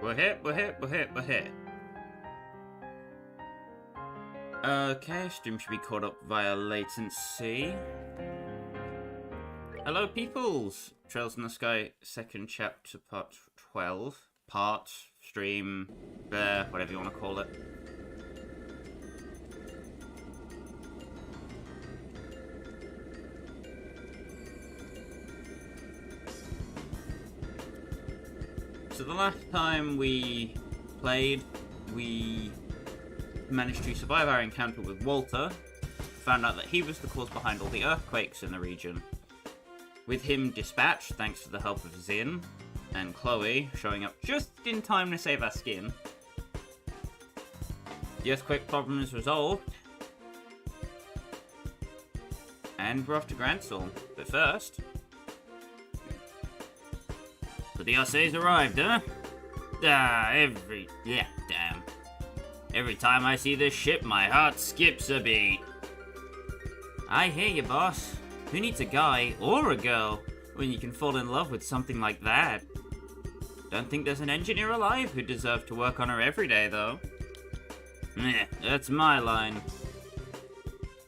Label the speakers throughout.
Speaker 1: We're here. Okay, stream should be caught up via latency. Hello, peoples! Trails in the Sky, second chapter, part 12. Part, stream, bear, whatever you want to call it. So the last time we played, we managed to survive our encounter with Walter, found out that he was the cause behind all the earthquakes in the region. With him dispatched, thanks to the help of Zin and Chloe, showing up just in time to save our skin, the earthquake problem is resolved, and we're off to Grancel. But first... So the RC's arrived, huh? Damn. Every time I see this ship, my heart skips a beat. I hear you, boss. Who needs a guy or a girl when you can fall in love with something like that? Don't think there's an engineer alive who'd deserve to work on her every day, though. Meh, that's my line.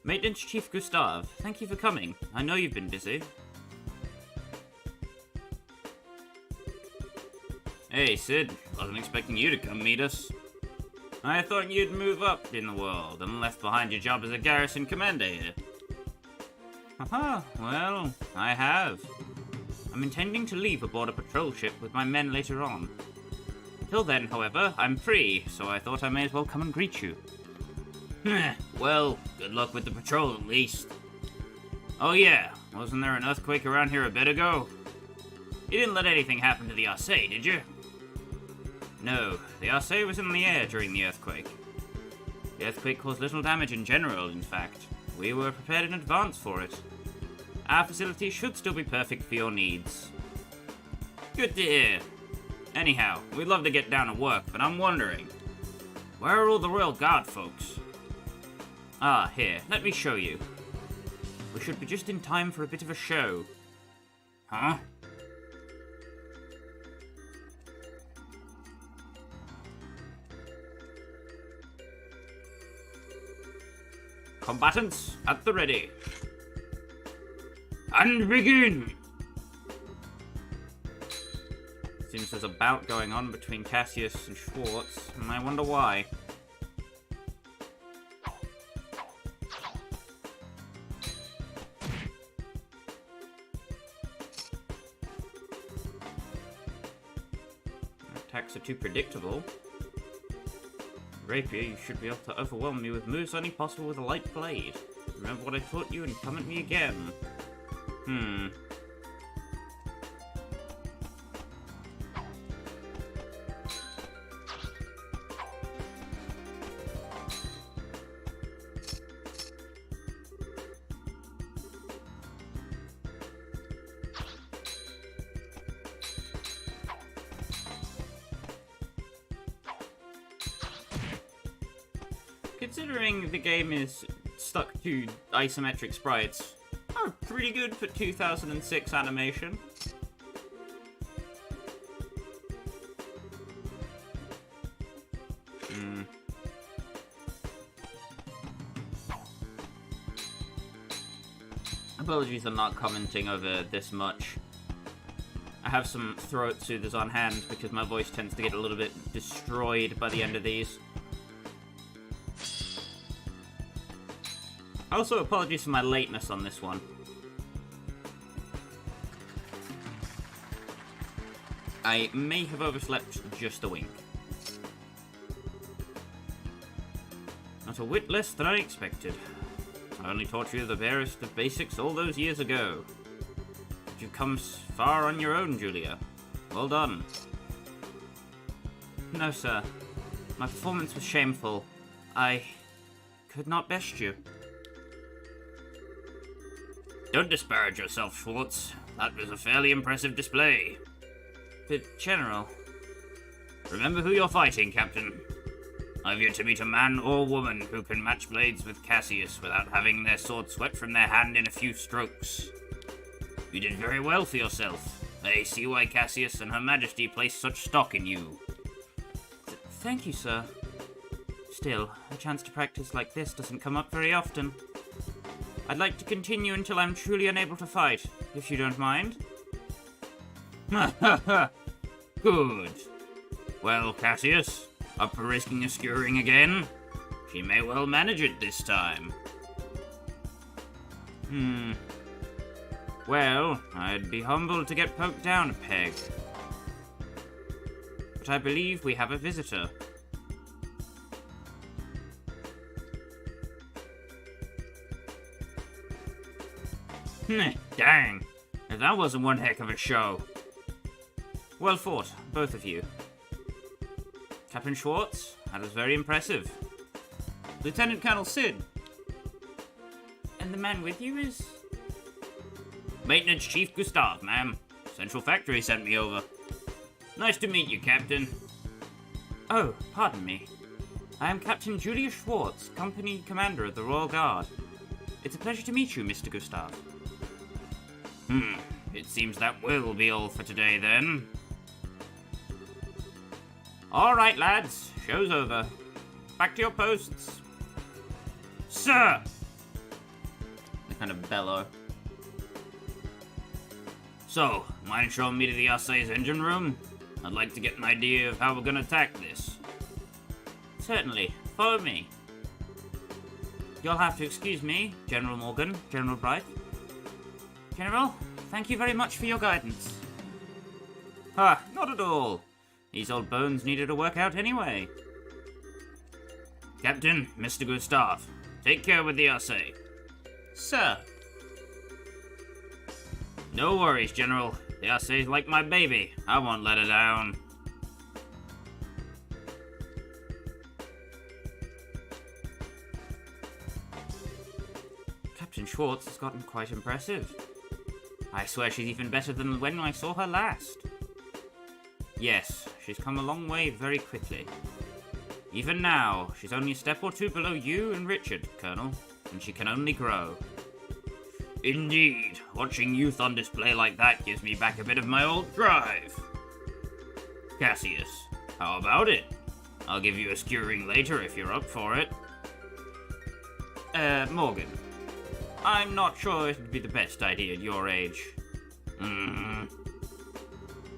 Speaker 1: Maintenance Chief Gustav, thank you for coming. I know you've been busy. Hey, Sid. Wasn't expecting you to come meet us. I thought you'd move up in the world and left behind your job as a garrison commander here. Haha, well, I have. I'm intending to leave aboard a patrol ship with my men later on. Until then, however, I'm free, so I thought I may as well come and greet you. Well, good luck with the patrol at least. Oh yeah, wasn't there an earthquake around here a bit ago? You didn't let anything happen to the RC, did you? No, the RC was in the air during the earthquake. The earthquake caused little damage in general, in fact. We were prepared in advance for it. Our facility should still be perfect for your needs. Good to hear. Anyhow, we'd love to get down to work, but I'm wondering, where are all the Royal Guard folks? Ah, here, let me show you. We should be just in time for a bit of a show. Huh? Combatants, at the ready. And begin! Seems there's a bout going on between Cassius and Schwartz, and I wonder why. Attacks are too predictable. Rapier, you should be able to overwhelm me with moves only possible with a light blade. Remember what I taught you and come at me again. Considering the game is stuck to isometric sprites, are pretty good for 2006 animation. Apologies I'm not commenting over this much. I have some throat soothers on hand because my voice tends to get a little bit destroyed by the end of these. Also, apologies for my lateness on this one. I may have overslept just a wink. Not a whit less than I expected. I only taught you the barest of basics all those years ago. But you've come far on your own, Julia. Well done. No, sir. My performance was shameful. I could not best you. Don't disparage yourself, Schwartz. That was a fairly impressive display. But, General... Remember who you're fighting, Captain. I've yet to meet a man or woman who can match blades with Cassius without having their sword swept from their hand in a few strokes. You did very well for yourself. I see why Cassius and Her Majesty place such stock in you. thank you, sir. Still, a chance to practice like this doesn't come up very often. I'd like to continue until I'm truly unable to fight, if you don't mind. Ha ha ha! Good. Well, Cassius, up for risking a skewering again? She may well manage it this time. Well, I'd be humbled to get poked down a peg. But I believe we have a visitor. Dang. That wasn't one heck of a show. Well fought, both of you. Captain Schwartz, that was very impressive. Lieutenant Colonel Sid. And the man with you is? Maintenance Chief Gustav, ma'am. Central Factory sent me over. Nice to meet you, Captain. Oh, pardon me. I am Captain Julius Schwartz, Company Commander of the Royal Guard. It's a pleasure to meet you, Mr. Gustav. It seems that will be all for today, then. Alright, lads. Show's over. Back to your posts. Sir! They kind of bellow. So, mind showing me to the Assay's engine room? I'd like to get an idea of how we're gonna attack this. Certainly. Follow me. You'll have to excuse me, General Morgan, General Bright. General, thank you very much for your guidance. Ha, not at all. These old bones needed a workout anyway. Captain, Mr. Gustav, take care with the assay. Sir. No worries, General. The assay's like my baby. I won't let her down. Captain Schwartz has gotten quite impressive. I swear she's even better than when I saw her last. Yes, she's come a long way very quickly. Even now, she's only a step or two below you and Richard, Colonel, and she can only grow. Indeed, watching youth on display like that gives me back a bit of my old drive. Cassius, how about it? I'll give you a skewering later if you're up for it. Morgan. I'm not sure it'd be the best idea at your age.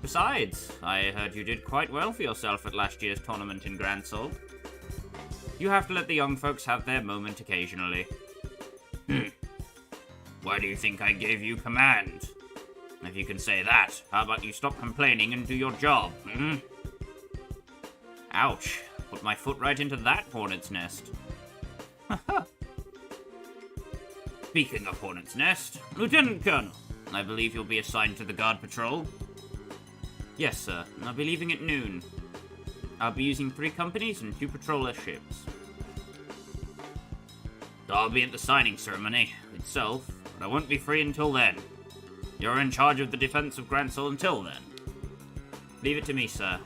Speaker 1: Besides, I heard you did quite well for yourself at last year's tournament in Grancel. You have to let the young folks have their moment occasionally. Why do you think I gave you command? If you can say that, how about you stop complaining and do your job, Ouch, put my foot right into that hornet's nest. Speaking of hornet's nest, Lieutenant Colonel, I believe you'll be assigned to the guard patrol. Yes, sir, I'll be leaving at noon. I'll be using 3 companies and 2 patroller ships. I'll be at the signing ceremony itself, but I won't be free until then. You're in charge of the defense of Grancel until then. Leave it to me, sir.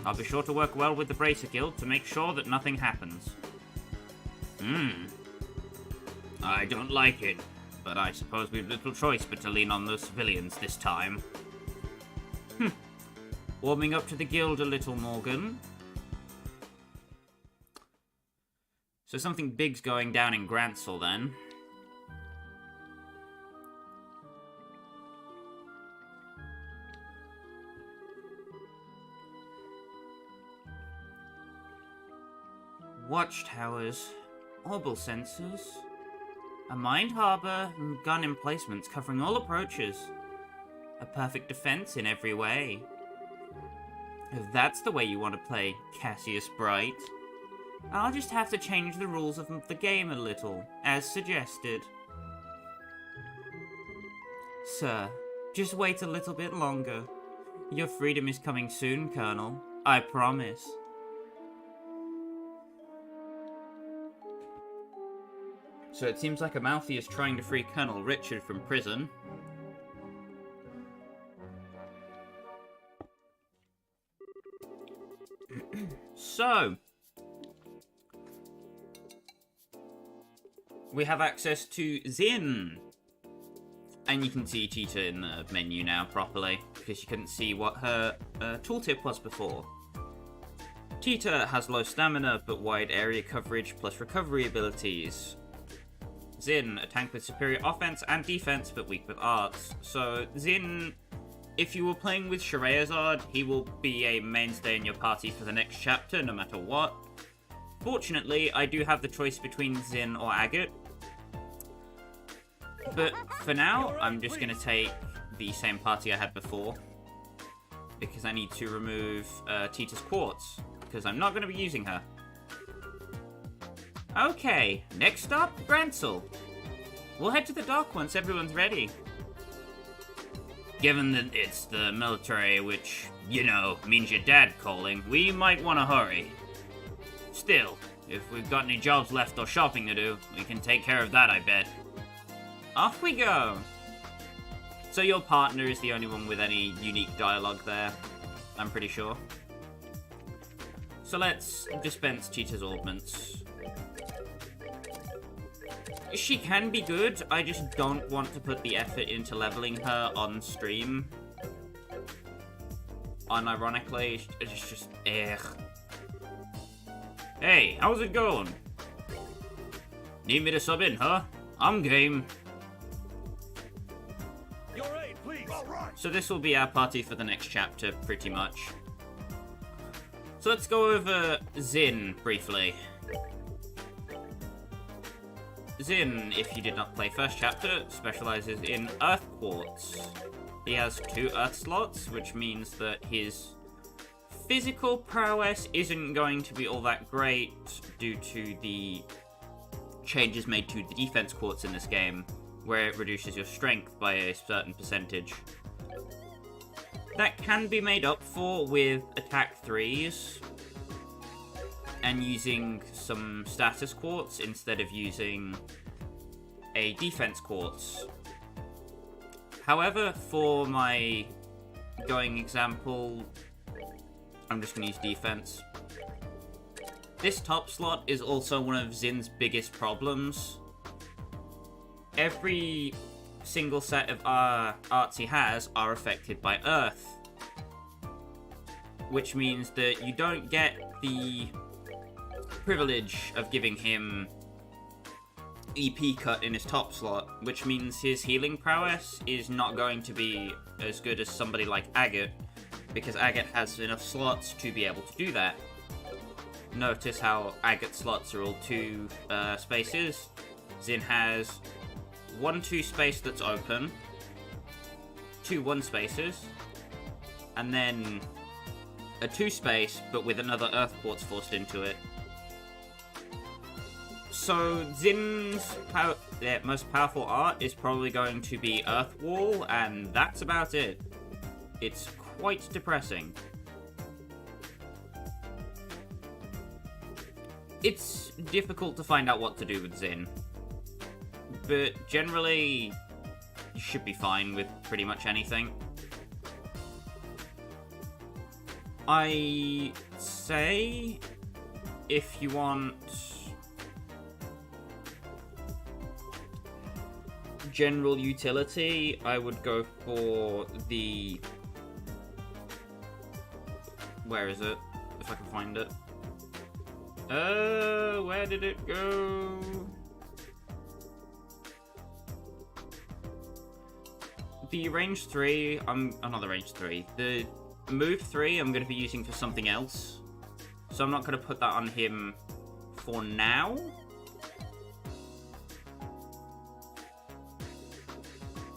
Speaker 1: I'll be sure to work well with the Bracer Guild to make sure that nothing happens. I don't like it, but I suppose we've little choice but to lean on those civilians this time. Warming up to the guild a little, Morgan. So something big's going down in Grancel, then. Watchtowers, orbital sensors, a mined harbor, and gun emplacements covering all approaches. A perfect defense in every way. If that's the way you want to play, Cassius Bright, I'll just have to change the rules of the game a little, as suggested. Sir, just wait a little bit longer. Your freedom is coming soon, Colonel. I promise. So it seems like Amalfi is trying to free Colonel Richard from prison. So, we have access to Zin. And you can see Cheetah in the menu now properly, because you couldn't see what her tooltip was before. Tita has low stamina but wide area coverage plus recovery abilities. Zin, a tank with superior offense and defense but weak with arts. So Zin, if you were playing with Shreyazzard, he will be a mainstay in your party for the next chapter no matter what. Fortunately, I do have the choice between Zin or Agate. But for now, I'm just going to take the same party I had before. Because I need to remove Tita's Quartz. Because I'm not going to be using her. Okay, next up, Grancel. We'll head to the dock once everyone's ready. Given that it's the military, which, you know, means your dad calling, we might want to hurry. Still, if we've got any jobs left or shopping to do, we can take care of that, I bet. Off we go! So your partner is the only one with any unique dialogue there, I'm pretty sure. So let's dispense Tita's augments. She can be good, I just don't want to put the effort into leveling her on stream. Unironically, it's just, ugh. Hey, how's it going? Need me to sub in, huh? I'm game.
Speaker 2: Your aid, please. All right.
Speaker 1: So this will be our party for the next chapter, pretty much. So let's go over Zin briefly. Zin, if you did not play first chapter, specializes in Earth Quartz. He has 2 Earth slots, which means that his physical prowess isn't going to be all that great due to the changes made to the defense quartz in this game, where it reduces your strength by a certain percentage. That can be made up for with attack 3s and using some status quartz instead of using a defense quartz. However, for my going example, I'm just going to use defense. This top slot is also one of Zin's biggest problems. Every single set of arts he has are affected by Earth. Which means that you don't get the privilege of giving him EP cut in his top slot, which means his healing prowess is not going to be as good as somebody like Agate, because Agate has enough slots to be able to do that. Notice how Agate slots are all 2 spaces. Zin has 1 2 space that's open, 2 1 spaces, and then a 2 space but with another Earth Quartz forced into it. So Zin's most powerful art is probably going to be Earth Wall, and that's about it. It's quite depressing. It's difficult to find out what to do with Zin, but generally you should be fine with pretty much anything. I say if you want general utility, I would go for the... Where is it? If I can find it. Where did it go? The range 3, not the range 3. The move 3 I'm going to be using for something else. So I'm not going to put that on him for now.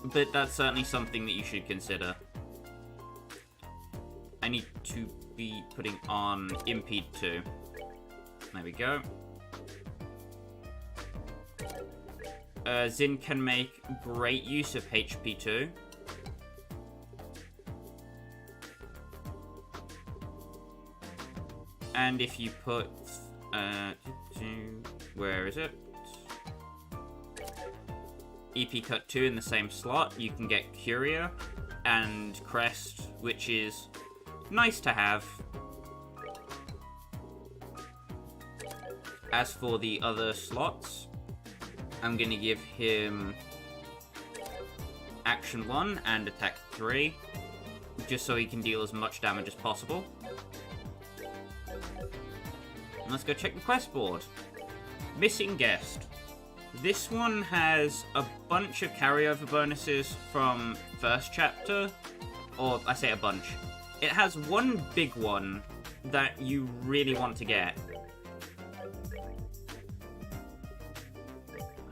Speaker 1: But that's certainly something that you should consider. I need to be putting on Impede 2. There we go. Zin can make great use of HP 2. And if you put... where is it? EP Cut 2 in the same slot, you can get Curia and Crest, which is nice to have. As for the other slots, I'm going to give him Action 1 and Attack 3, just so he can deal as much damage as possible. Let's go check the quest board. Missing guest. This one has a bunch of carryover bonuses from first chapter. Or, I say a bunch. It has one big one that you really want to get.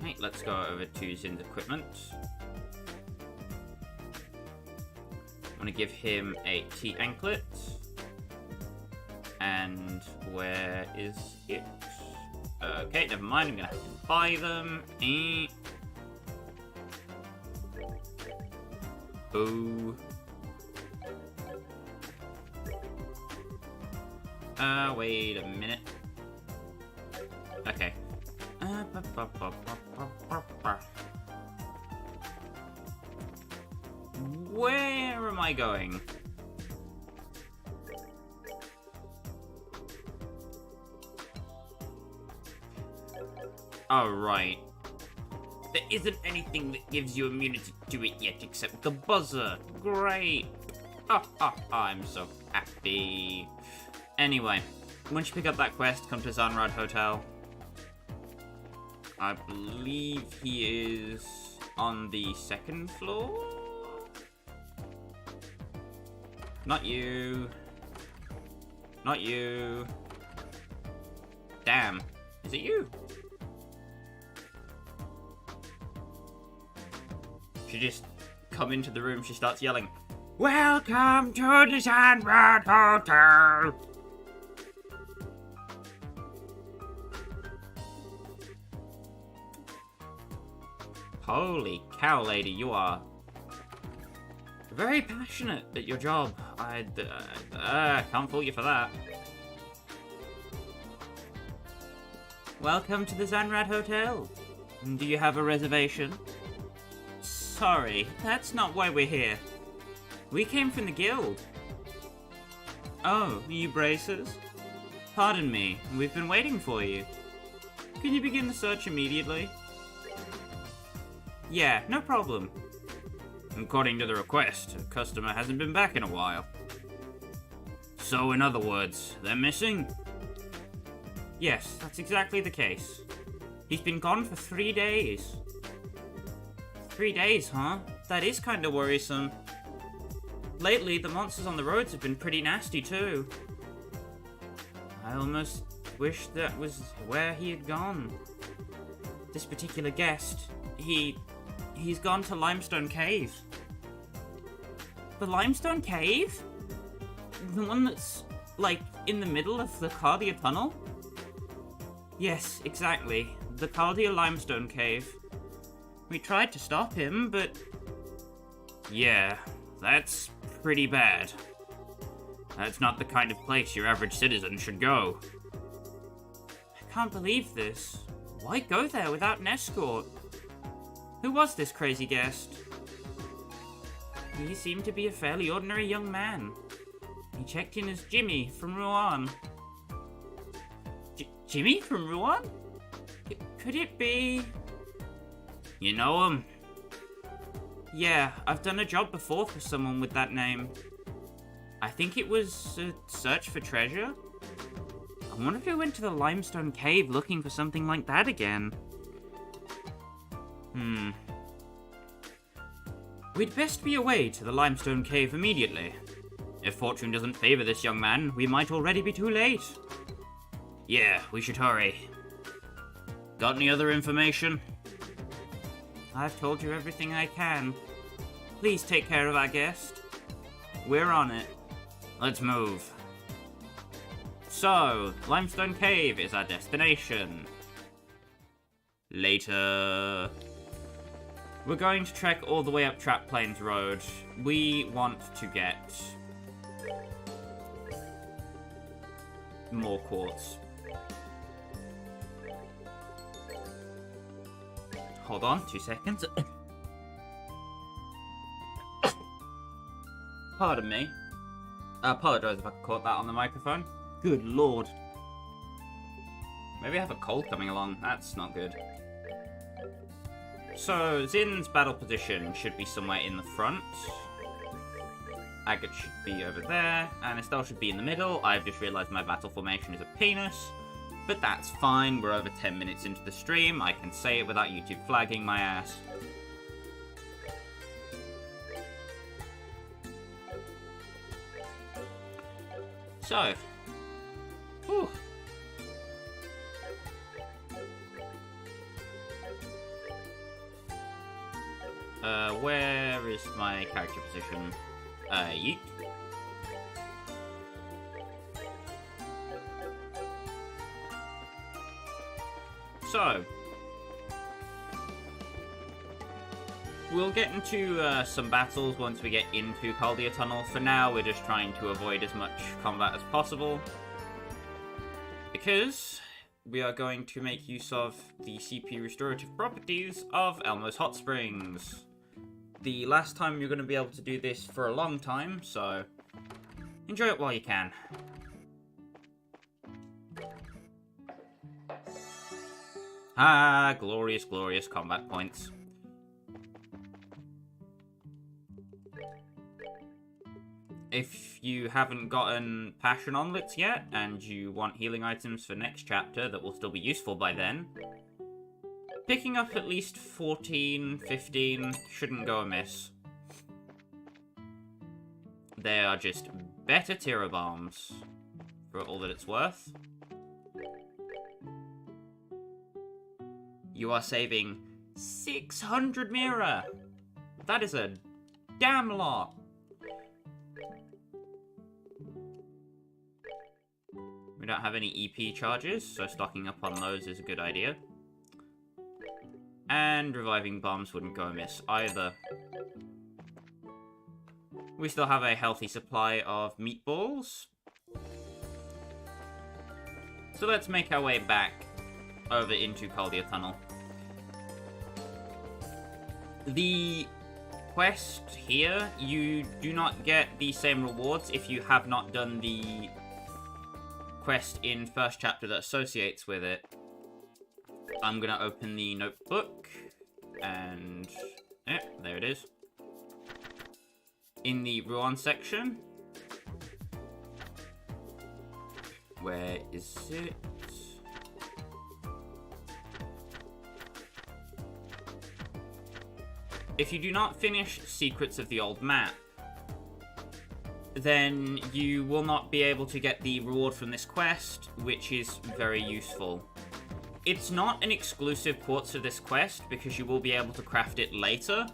Speaker 1: Right, let's go over to Zin's equipment. I want to give him a tea anklet. And where is it? Okay, never mind. I'm gonna have to buy them. Boo. Wait a minute. Okay. Where am I going? Oh, right. There isn't anything that gives you immunity to it yet except the buzzer. Great. I'm so happy. Anyway, once you pick up that quest, come to Zanrad Hotel. I believe he is on the second floor? Not you. Not you. Damn. Is it you? She just come into the room, she starts yelling, "Welcome to the Zanrad Hotel!" Holy cow, lady, you are very passionate at your job. I can't fault you for that. Welcome to the Zanrad Hotel. Do you have a reservation? Sorry, that's not why we're here. We came from the guild. Oh, you bracers? Pardon me, we've been waiting for you. Can you begin the search immediately? Yeah, no problem. According to the request, a customer hasn't been back in a while. So, in other words, they're missing? Yes, that's exactly the case. He's been gone for 3 days. 3 days, huh? That is kinda worrisome. Lately, the monsters on the roads have been pretty nasty, too. I almost wish that was where he had gone. This particular guest, he's gone to Limestone Cave. The Limestone Cave? The one that's, like, in the middle of the Cardia Tunnel? Yes, exactly. The Cardia Limestone Cave. We tried to stop him, but... Yeah, that's pretty bad. That's not the kind of place your average citizen should go. I can't believe this. Why go there without an escort? Who was this crazy guest? He seemed to be a fairly ordinary young man. He checked in as Jimmy from Rouen. Jimmy from Rouen? Could it be... You know him? Yeah, I've done a job before for someone with that name. I think it was a search for treasure? I wonder if he went to the Limestone Cave looking for something like that again. We'd best be away to the Limestone Cave immediately. If fortune doesn't favor this young man, we might already be too late. Yeah, we should hurry. Got any other information? I've told you everything I can. Please take care of our guest. We're on it. Let's move. So, Limestone Cave is our destination. Later. We're going to trek all the way up Trap Plains Road. We want to get more quartz. Hold on, 2 seconds. Pardon me. I apologise if I caught that on the microphone. Good lord. Maybe I have a cold coming along. That's not good. So, Zin's battle position should be somewhere in the front. Agate should be over there. And Estelle should be in the middle. I've just realised my battle formation is a penis. But that's fine, we're over 10 minutes into the stream, I can say it without YouTube flagging my ass. So, whew. Where is my character position? Yeet. So, we'll get into some battles once we get into Caldia Tunnel. For now, we're just trying to avoid as much combat as possible, because we are going to make use of the CP restorative properties of Elmo's Hot Springs. The last time you're going to be able to do this for a long time, so enjoy it while you can. Ah, glorious, glorious combat points. If you haven't gotten Passion Onlets yet, and you want healing items for next chapter that will still be useful by then, picking up at least 14, 15 shouldn't go amiss. They are just better Tiro Bombs, for all that it's worth. You are saving 600 Mira! That is a damn lot! We don't have any EP charges, so stocking up on those is a good idea. And reviving bombs wouldn't go amiss either. We still have a healthy supply of meatballs. So let's make our way back over into Caldia Tunnel. The quest here, you do not get the same rewards if you have not done the quest in first chapter that associates with it. I'm gonna open the notebook, and there it is. In the Ruan section. Where is it? If you do not finish Secrets of the Old Map, then you will not be able to get the reward from this quest, which is very useful. It's not an exclusive quartz for this quest, because you will be able to craft it later.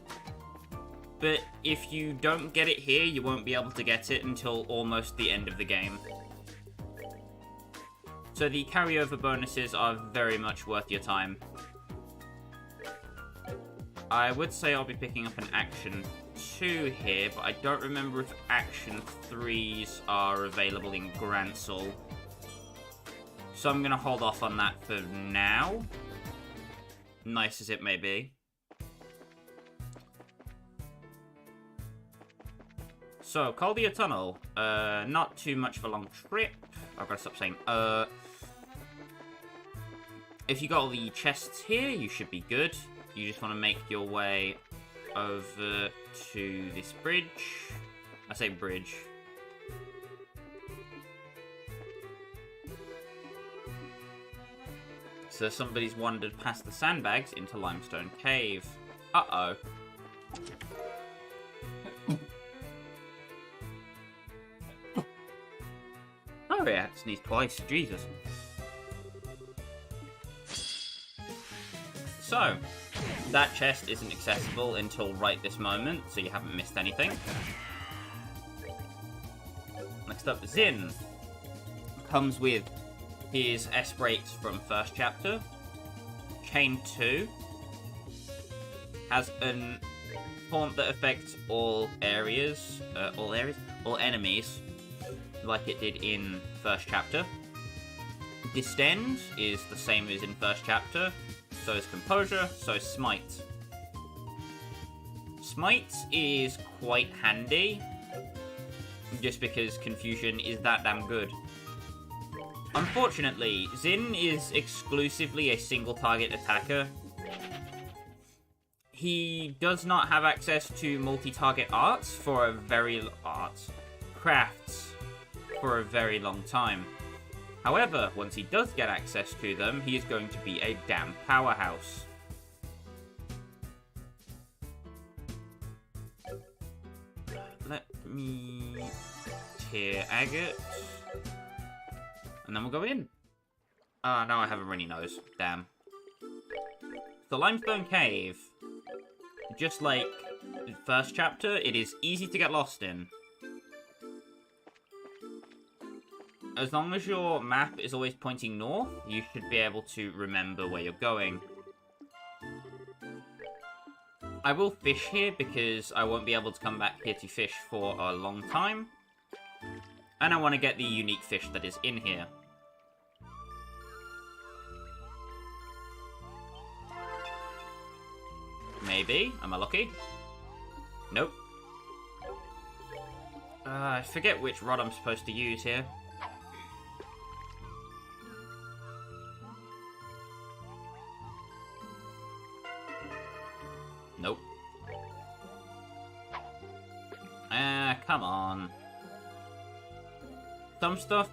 Speaker 1: But if you don't get it here, you won't be able to get it until almost the end of the game. So the carryover bonuses are very much worth your time. I would say I'll be picking up an Action 2 here, but I don't remember if Action 3s are available in Grancel. So I'm going to hold off on that for now. Nice as it may be. So, Caldia Tunnel. Not too much of a long trip. I've got to stop saying If you got all the chests here, you should be good. You just want to make your way over to this bridge. I say bridge. So somebody's wandered past the sandbags into Limestone Cave. Uh-oh. Oh yeah, sneezed twice. Jesus. So, that chest isn't accessible until right this moment, so you haven't missed anything. Next up, Zin comes with his S-Breaks from first chapter. Chain 2 has an taunt that affects all enemies, like it did in first chapter. Distend is the same as in first chapter. So is Composure, so is Smite. Smite is quite handy, just because Confusion is that damn good. Unfortunately, Zin is exclusively a single target attacker. He does not have access to multi-target crafts for a very long time. However, once he does get access to them, he is going to be a damn powerhouse. Let me tear agate. And then we'll go in. Ah, no, I haven't really knows. Damn. The limestone cave. Just like the first chapter, it is easy to get lost in. As long as your map is always pointing north, you should be able to remember where you're going. I will fish here because I won't be able to come back here to fish for a long time. And I want to get the unique fish that is in here. Maybe. Am I lucky? Nope. I forget which rod I'm supposed to use here. Nope. Come on. Some stuff,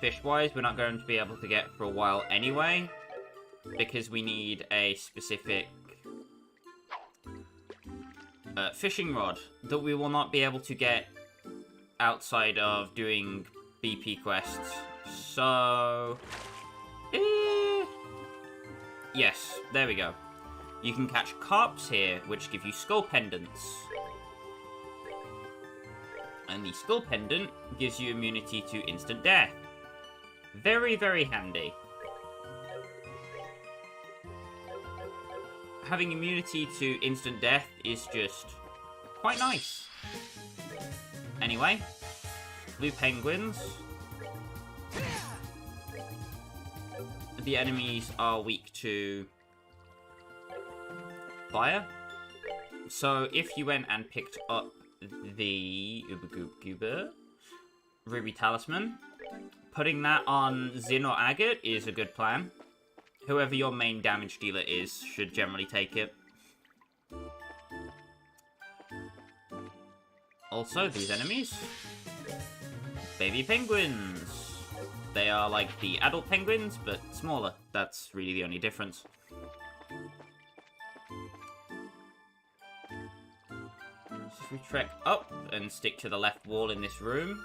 Speaker 1: fish-wise, we're not going to be able to get for a while anyway. Because we need a specific fishing rod that we will not be able to get outside of doing BP quests. So... yes, there we go. You can catch carps here, which give you skull pendants. And the skull pendant gives you immunity to instant death. Very, very handy. Having immunity to instant death is just quite nice. Anyway, blue penguins. The enemies are weak to fire. So if you went and picked up the Ruby Talisman, putting that on Zin or Agate is a good plan. Whoever your main damage dealer is should generally take it. Also, these enemies. Baby penguins. They are like the adult penguins, but smaller. That's really the only difference. So if we trek up and stick to the left wall in this room,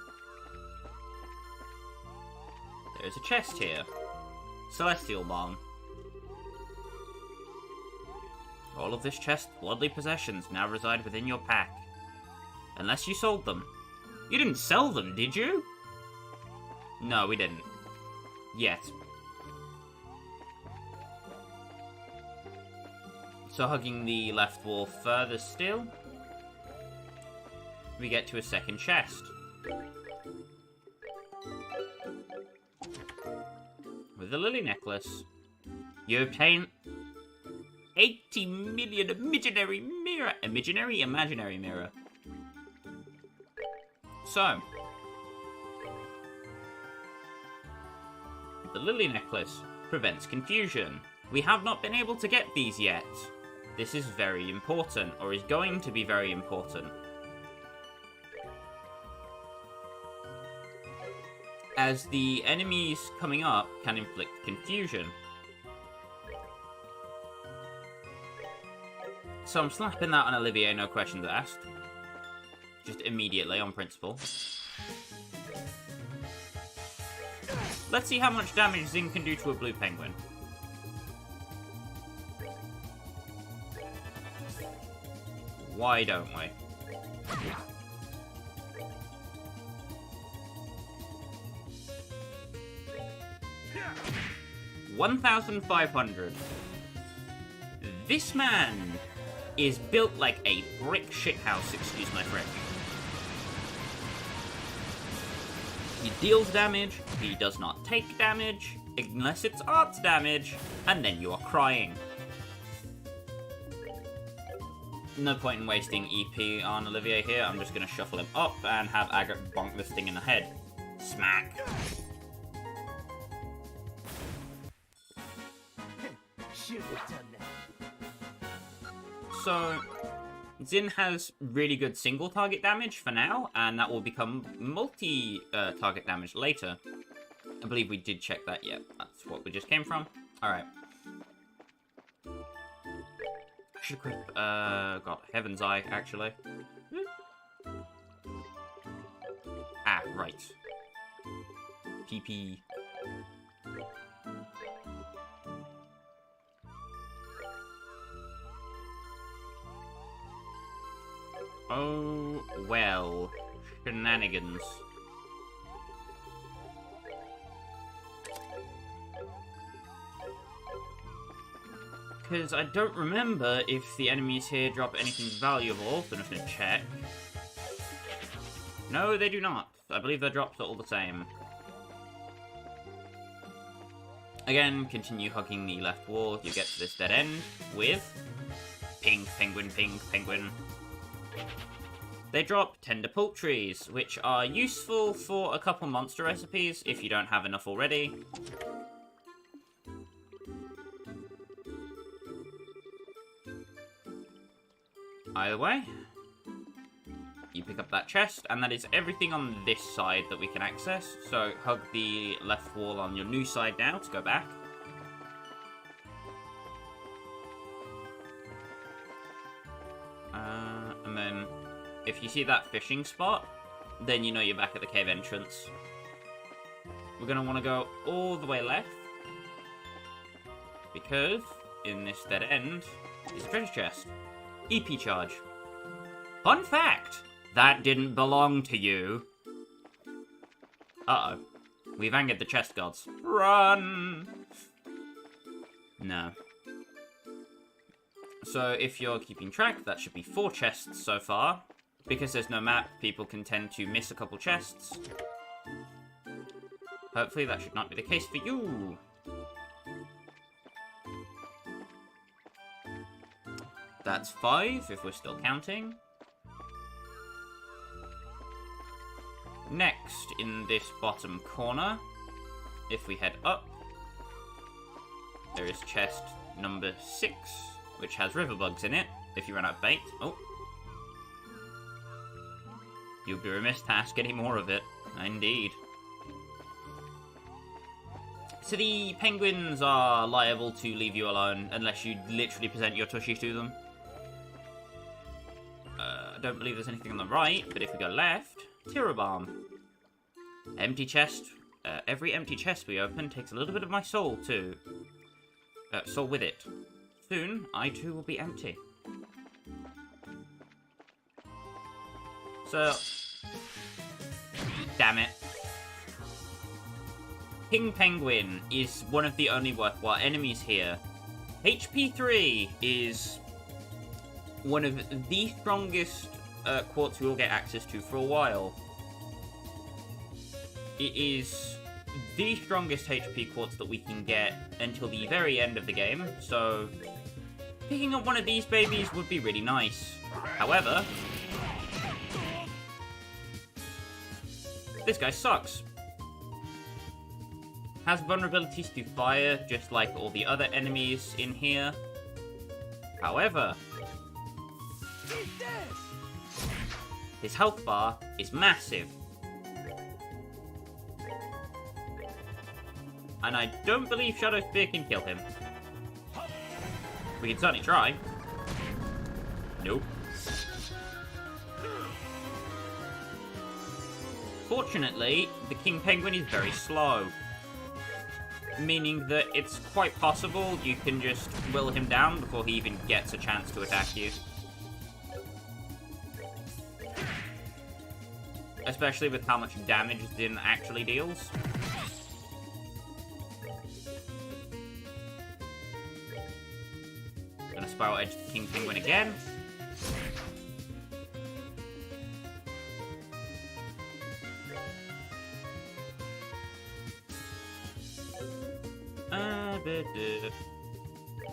Speaker 1: there's a chest here. Celestial Bomb. All of this chest's bloodly possessions now reside within your pack. Unless you sold them. You didn't sell them, did you? No, we didn't. Yet. So hugging the left wall further still, we get to a second chest. With a lily necklace. You obtain 80 million imaginary imaginary mirror. So, the lily necklace prevents confusion. We have not been able to get these yet. This is very important, or is going to be very important. As the enemies coming up can inflict confusion. So I'm slapping that on Olivier, no questions asked. Just immediately, on principle. Let's see how much damage Zing can do to a blue penguin. Why don't we? $1,500. This man is built like a brick shithouse, excuse my French. He deals damage, he does not take damage, unless it's arts damage, and then you are crying. No point in wasting EP on Olivier here, I'm just going to shuffle him up and have Agate bonk this thing in the head. Smack. So, Zin has really good single target damage for now, and that will become multi-target damage later. I believe we did check that, yeah. That's what we just came from. Alright. Should equip, God, Heaven's Eye, actually. Ah, right. PP. Oh, well. Shenanigans. Because I don't remember if the enemies here drop anything valuable, so I'm just gonna check. No, they do not. I believe their drops are all the same. Again, continue hugging the left wall. You get to this dead end with pink penguin, pink penguin. They drop tender poultries, which are useful for a couple monster recipes if you don't have enough already. Either way, you pick up that chest, and that is everything on this side that we can access. So hug the left wall on your new side now to go back. And then, if you see that fishing spot, then you know you're back at the cave entrance. We're going to want to go all the way left, because in this dead end is a treasure chest. EP charge. Fun fact! That didn't belong to you. Uh-oh. We've angered the chest gods. Run! No. So, if you're keeping track, that should be 4 chests so far. Because there's no map, people can tend to miss a couple chests. Hopefully that should not be the case for you. That's 5, if we're still counting. Next, in this bottom corner, if we head up, there is chest number 6, which has river bugs in it, if you run out of bait. Oh. You'd be remiss to ask any more of it. Indeed. So the penguins are liable to leave you alone, unless you literally present your tushy to them. I don't believe there's anything on the right, but if we go left, Tyrobomb. Empty chest. Every empty chest we open takes a little bit of my soul, too. Soul with it. Soon, I too will be empty. So... damn it. King Penguin is one of the only worthwhile enemies here. HP 3 is one of the strongest quartz we will get access to for a while. It is the strongest HP quartz that we can get until the very end of the game, so picking up one of these babies would be really nice. However, this guy sucks. Has vulnerabilities to fire, just like all the other enemies in here. However, his health bar is massive. And I don't believe Shadow Spear can kill him. We can certainly try. Nope. Fortunately, the King Penguin is very slow. Meaning that it's quite possible you can just will him down before he even gets a chance to attack you. Especially with how much damage Din actually deals. Gonna Spiral Edge the King Penguin again.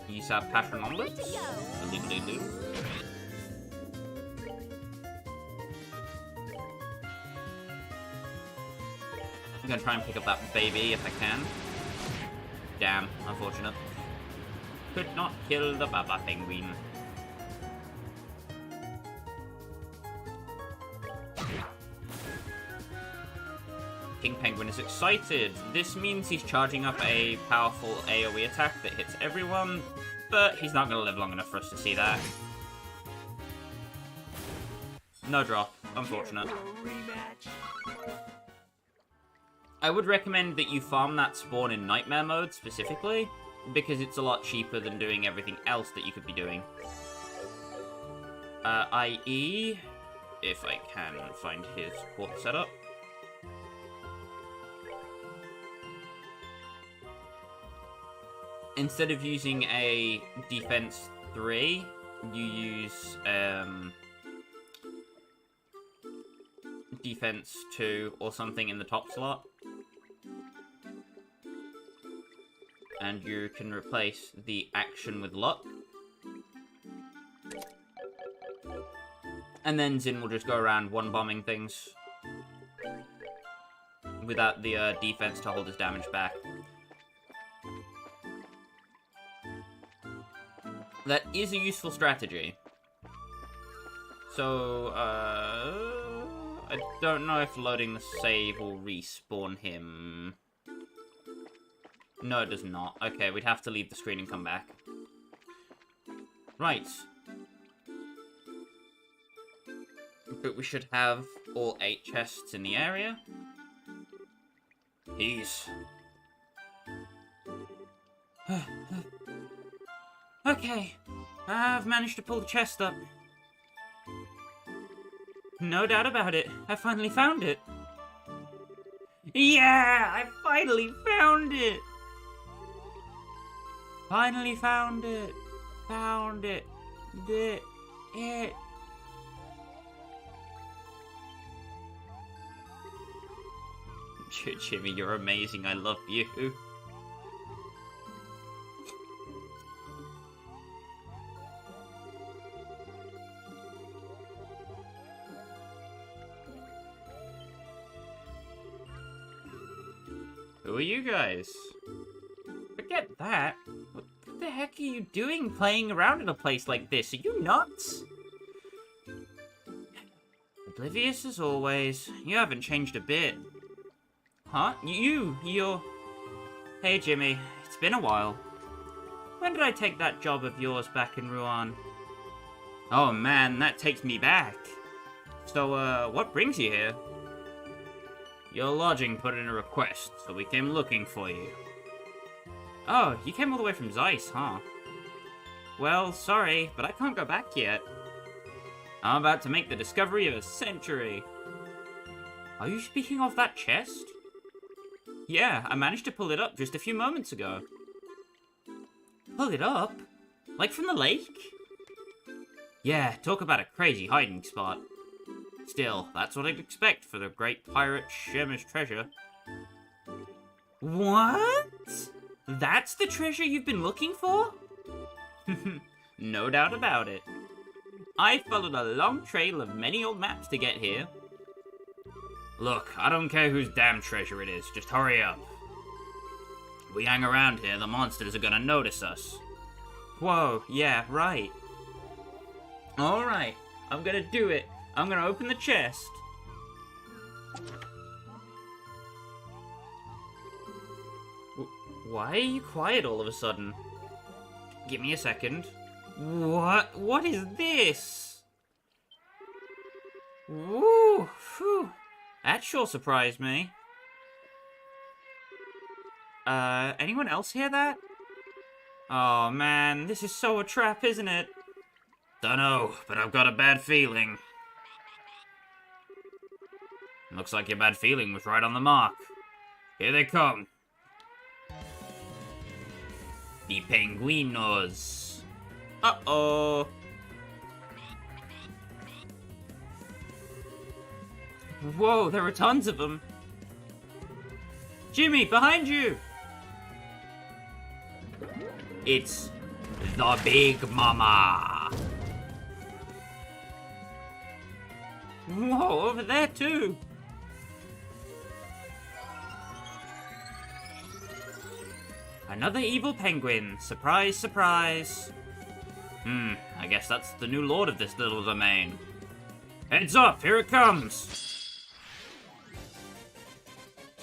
Speaker 1: Use our passion on it. I'm gonna try and pick up that baby if I can. Damn, unfortunate. Could not kill the Baba Penguin. King Penguin is excited. This means he's charging up a powerful AoE attack that hits everyone, but he's not going to live long enough for us to see that. No drop. Unfortunate. I would recommend that you farm that spawn in Nightmare mode specifically, because it's a lot cheaper than doing everything else that you could be doing. I.e., if I can find his port setup. Instead of using a defense 3, you use defense 2 or something in the top slot. And you can replace the action with luck. And then Zin will just go around one-bombing things without the defense to hold his damage back. That is a useful strategy. So, I don't know if loading the save will respawn him. No, it does not. Okay, we'd have to leave the screen and come back. Right. But we should have all 8 chests in the area. Peace. Okay, I've managed to pull the chest up. No doubt about it, I finally found it. Yeah, I finally found it! Finally found it. Found it. Did it. Jimmy, you're amazing. I love you. Who are you guys? Forget that. What the heck are you doing playing around in a place like this? Are you nuts? Oblivious as always. You haven't changed a bit. Huh? You're... Hey, Jimmy. It's been a while. When did I take that job of yours back in Rouen? Oh, man, that takes me back. So, what brings you here? Your lodging put in a request, so we came looking for you. Oh, you came all the way from Zeiss, huh? Well, sorry, but I can't go back yet. I'm about to make the discovery of a century. Are you speaking of that chest? Yeah, I managed to pull it up just a few moments ago. Pull it up? Like from the lake? Yeah, talk about a crazy hiding spot. Still, that's what I'd expect for the great pirate Shemish treasure. What? That's the treasure you've been looking for? No doubt about it. I followed a long trail of many old maps to get here. Look, I don't care whose damn treasure it is, just hurry up. If we hang around here, the monsters are gonna notice us. Whoa, yeah, right. Alright, I'm gonna do it. I'm gonna open the chest. Why are you quiet all of a sudden? Give me a second. What is this? Woo, phew. That sure surprised me. Anyone else hear that? Oh man, this is so a trap, isn't it? Dunno, but I've got a bad feeling. Looks like your bad feeling was right on the mark. Here they come. The penguinos. Uh-oh. Whoa, there are tons of them. Jimmy, behind you! It's the Big Mama. Whoa, over there too. Another evil penguin. Surprise, surprise. I guess that's the new lord of this little domain. Heads up, here it comes.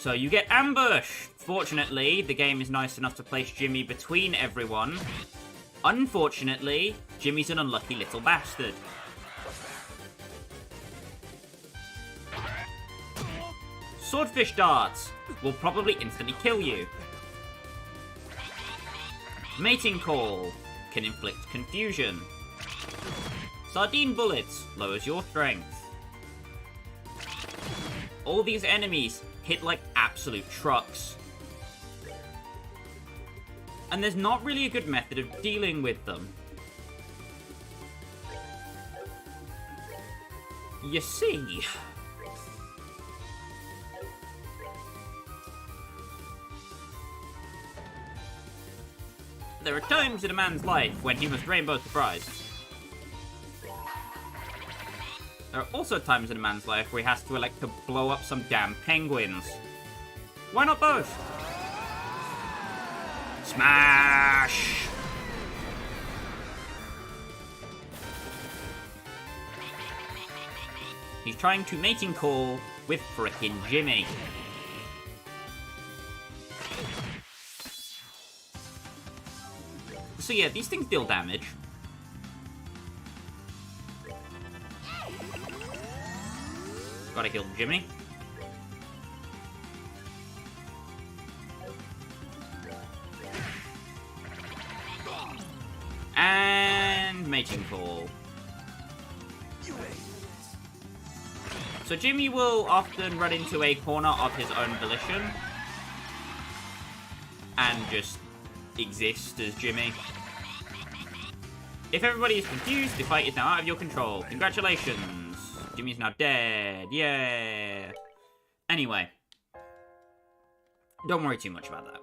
Speaker 1: So you get ambushed! Fortunately, the game is nice enough to place Jimmy between everyone. Unfortunately, Jimmy's an unlucky little bastard. Swordfish darts will probably instantly kill you. Mating call can inflict confusion. Sardine bullets lowers your strength. All these enemies hit like absolute trucks. And there's not really a good method of dealing with them. You see, there are times in a man's life when he must rainbow surprise. There are also times in a man's life where he has to elect to blow up some damn penguins. Why not both? Smash! He's trying to mating call with frickin' Jimmy. So yeah, these things deal damage. Gotta kill Jimmy. And mating call. So Jimmy will often run into a corner of his own volition and just exist as Jimmy. If everybody is confused, the fight is now out of your control. Congratulations! Jimmy's now dead. Yeah. Anyway. Don't worry too much about that.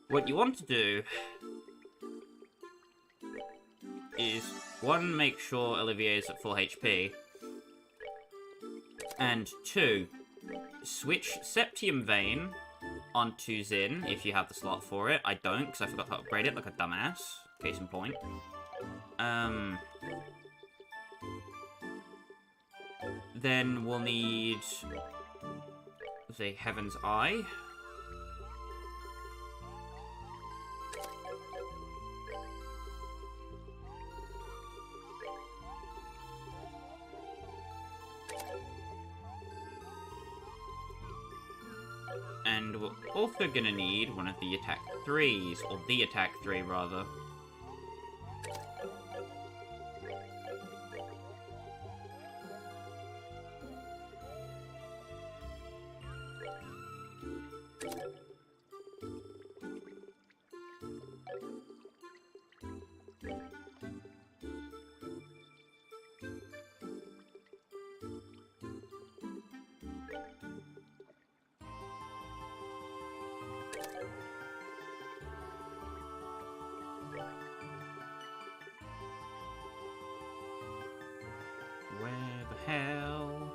Speaker 1: What you want to do is, one, make sure Olivier is at full HP. And two, switch Septium Vein onto Zin, if you have the slot for it. I don't, because I forgot to upgrade it like a dumbass. Case in point. Then we'll need, say, Heaven's Eye. And we're also gonna need one of the attack 3s, or the attack 3 rather. Where the hell?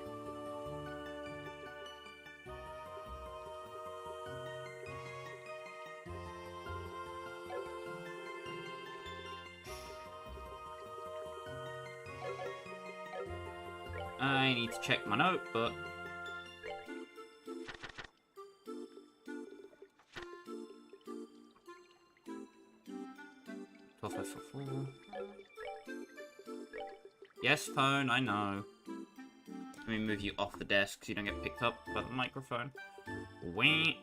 Speaker 1: I need to check my notebook. Yes, phone, I know. Let me move you off the desk so you don't get picked up by the microphone. Wait.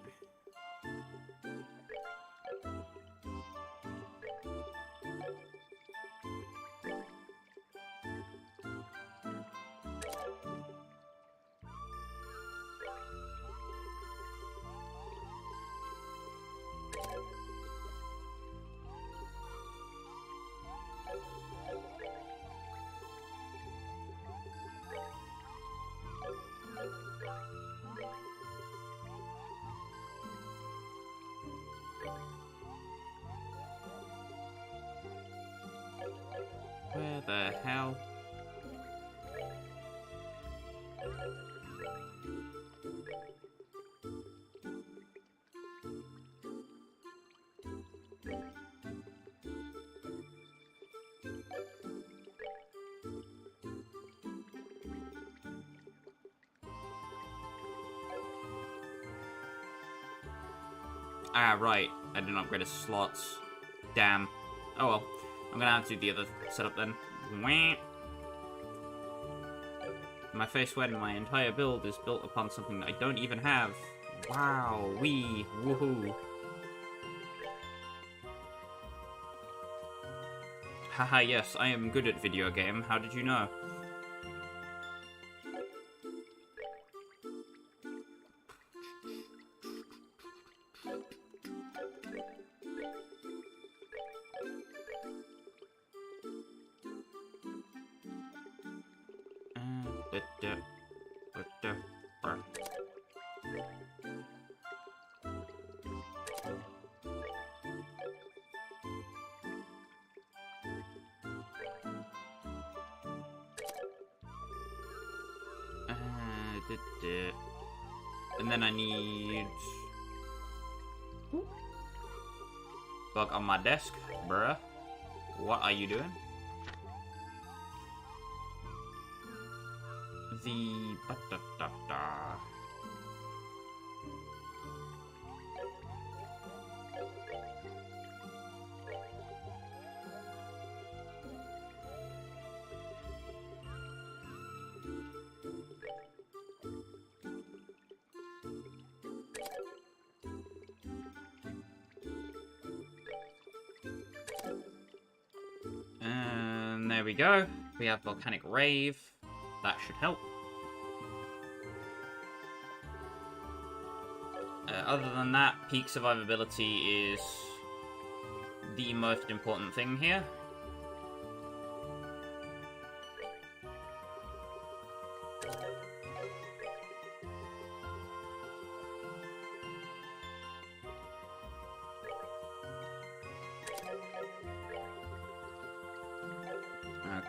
Speaker 1: Where the hell? Ah, right. I didn't upgrade his slots. Damn. Oh well. I'm gonna have to do the other setup then. Wah. My face when my entire build is built upon something that I don't even have. Wow. Wee. Woohoo. Haha, yes, I am good at video game. How did you know? And then I need bug on my desk, bruh. What are you doing? The and there we go. We have volcanic rave. That should help. Other than that, peak survivability is the most important thing here.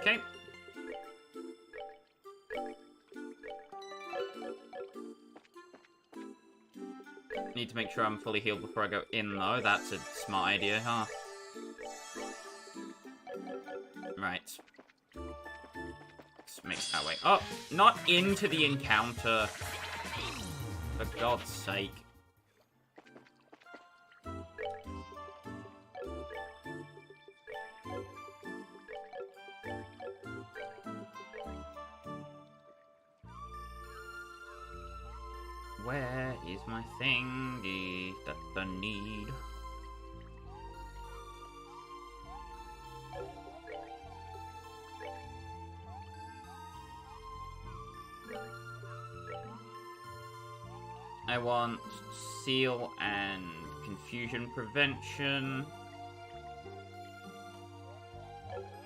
Speaker 1: Okay. Need to make sure I'm fully healed before I go in, though. That's a smart idea, huh? Right. Let's make our way up. Not into the encounter. For God's sake. Where is my thingy that I need? I want seal and confusion prevention.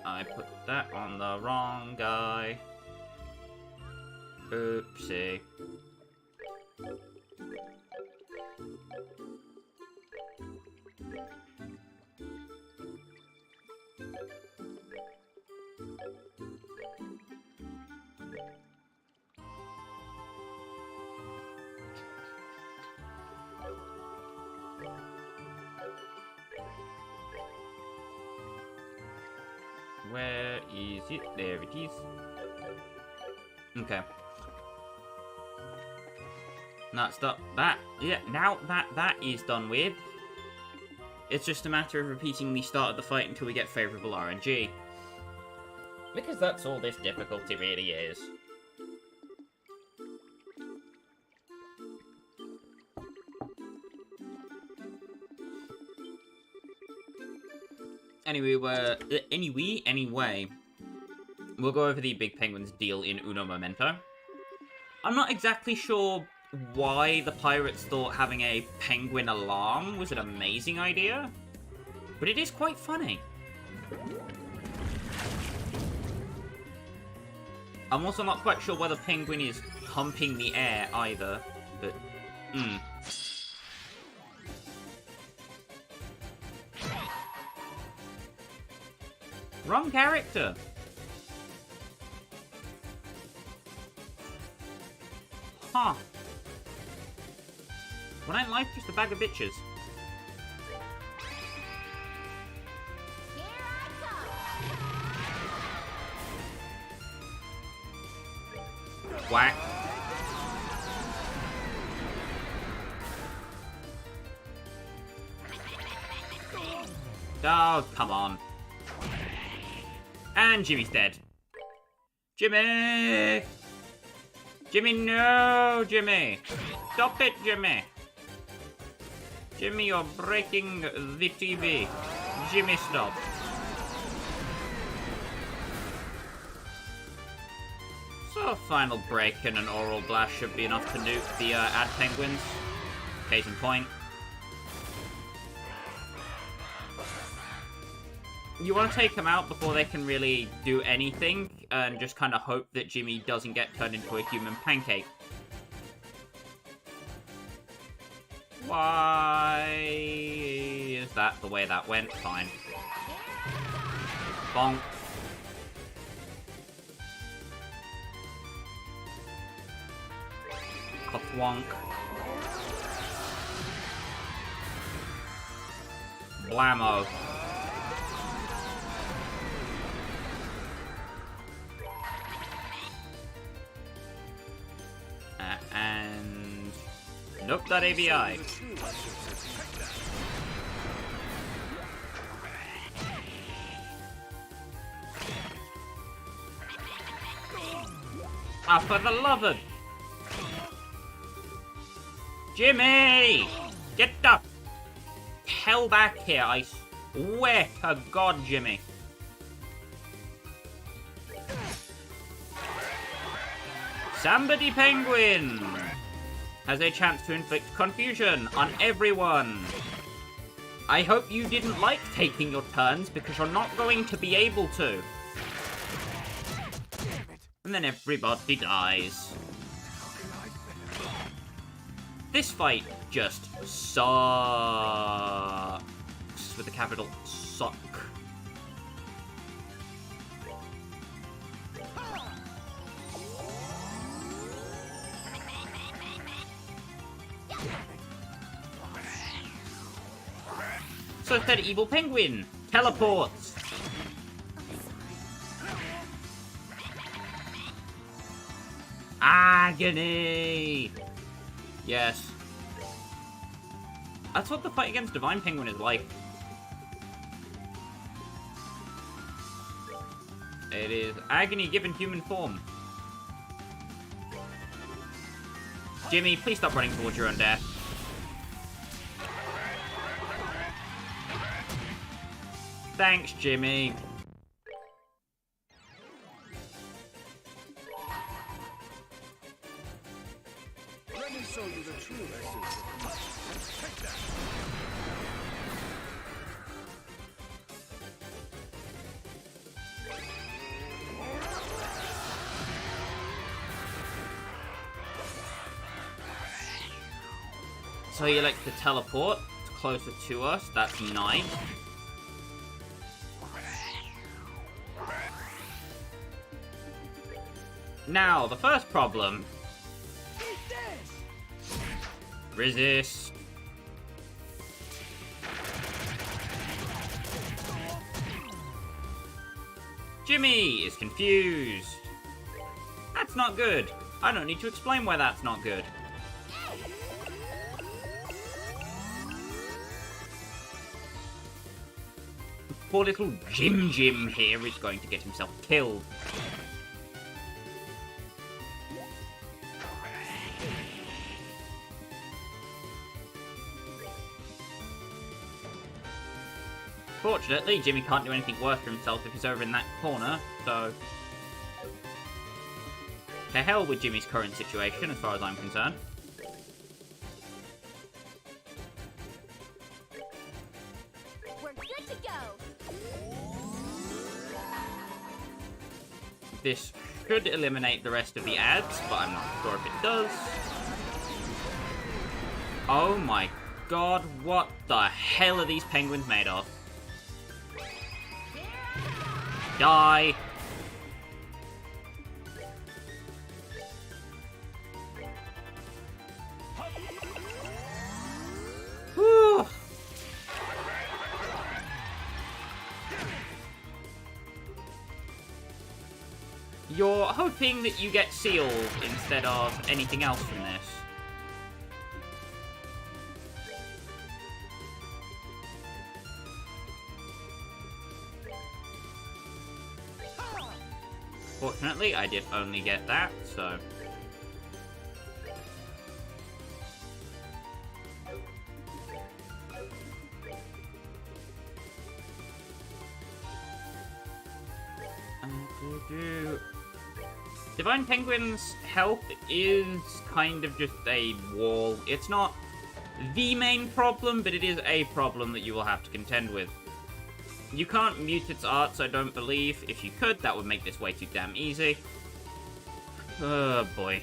Speaker 1: I put that on the wrong guy. Oopsie. Where is it? There it is. Okay. That's that. Yeah, now that is done with, it's just a matter of repeating the start of the fight until we get favourable RNG. Because that's all this difficulty really is. Anyway, we'll go over the Big Penguin's deal in uno momento. I'm not exactly sure why the pirates thought having a penguin alarm was an amazing idea, but it is quite funny. I'm also not quite sure why the penguin is humping the air either, but Wrong character. Huh. When I life just a bag of bitches. Whack. Oh, come on. And Jimmy's dead. Jimmy! Jimmy, no! Jimmy! Stop it, Jimmy! Jimmy, you're breaking the TV. Jimmy, stop. So a final break and an oral blast should be enough to nuke the ad penguins. Case in point. You want to take them out before they can really do anything, and just kind of hope that Jimmy doesn't get turned into a human pancake. Why is that the way that went? Fine. Bonk. Kathwonk. Blammo. And... nope, that ABI. Ah, for the love of... Jimmy! Get the hell back here, I swear to God, Jimmy. Somebody Penguin has a chance to inflict confusion on everyone. I hope you didn't like taking your turns, because you're not going to be able to. And then everybody dies. This fight just sucks. With a capital suck. So said Evil Penguin teleports. Agony. Yes. That's what the fight against Divine Penguin is like. It is agony given human form. Jimmy, please stop running towards your own death. Thanks, Jimmy.
Speaker 2: Let me show you the true essence of peace. Take that.
Speaker 1: So you like to teleport closer to us? That's nice. Now, the first problem. Resist. Jimmy is confused. That's not good. I don't need to explain why that's not good. Poor little Jim here is going to get himself killed. Fortunately, Jimmy can't do anything worse for himself if he's over in that corner, so... to hell with Jimmy's current situation, as far as I'm concerned.
Speaker 3: We're good to go.
Speaker 1: This should eliminate the rest of the ads, but I'm not sure if it does. Oh my god, what the hell are these penguins made of? Die! Whew. You're hoping that you get sealed instead of anything else from this. Fortunately, I did only get that, so... Divine Penguin's health is kind of just a wall. It's not the main problem, but it is a problem that you will have to contend with. You can't mute its arts, I don't believe. If you could, that would make this way too damn easy. Oh boy.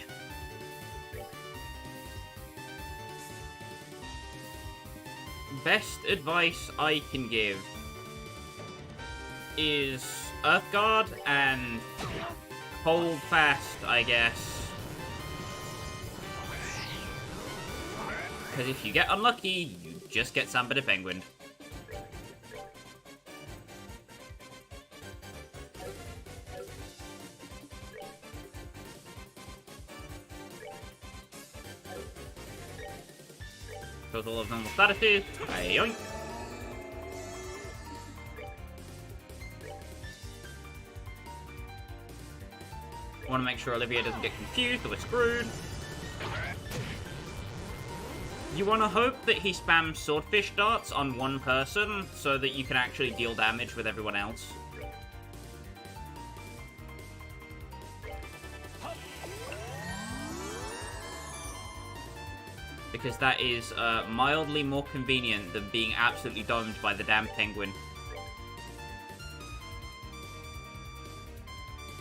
Speaker 1: Best advice I can give is Earthguard and hold fast, I guess. Because if you get unlucky, you just get Samba the Penguin. Total of normal statuses. Yoink. Want to make sure Olivia doesn't get confused or we're screwed. You want to hope that he spams swordfish darts on one person so that you can actually deal damage with everyone else. Because that is mildly more convenient than being absolutely domed by the damn penguin.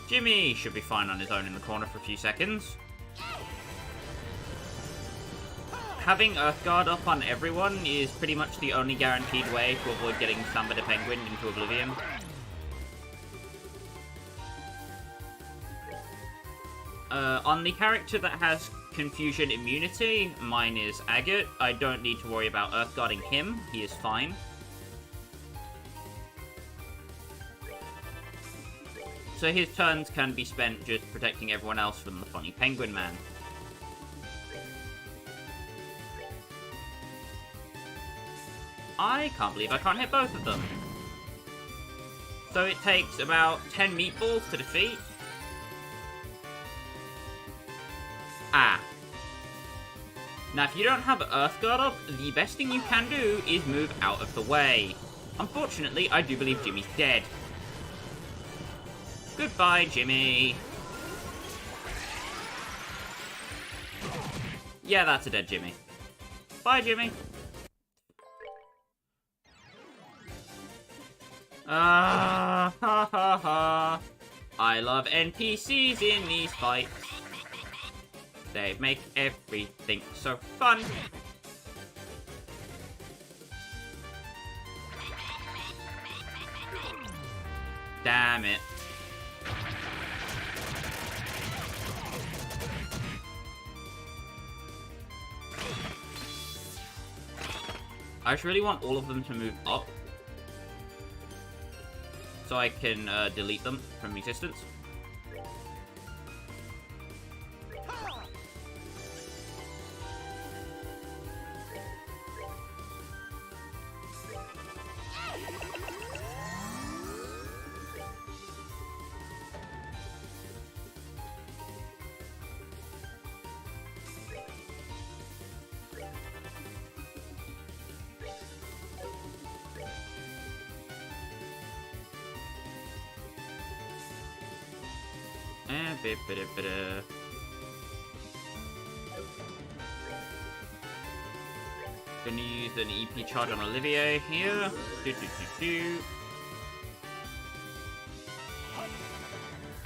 Speaker 1: Jimmy should be fine on his own in the corner for a few seconds. Having Earthguard up on everyone is pretty much the only guaranteed way to avoid getting Samba the Penguin into oblivion. On the character that has Confusion immunity, mine is Agate. I don't need to worry about Earthguarding him, he is fine. So his turns can be spent just protecting everyone else from the funny penguin man. I can't believe I can't hit both of them. So it takes about 10 meatballs to defeat. Ah. Now, if you don't have Earthguard up, the best thing you can do is move out of the way. Unfortunately, I do believe Jimmy's dead. Goodbye, Jimmy. Yeah, that's a dead Jimmy. Bye, Jimmy. Ha ha ha. I love NPCs in these fights. They make everything so fun. Damn it. I just really want all of them to move up so I can delete them from existence. Gonna use an EP charge on Olivier here.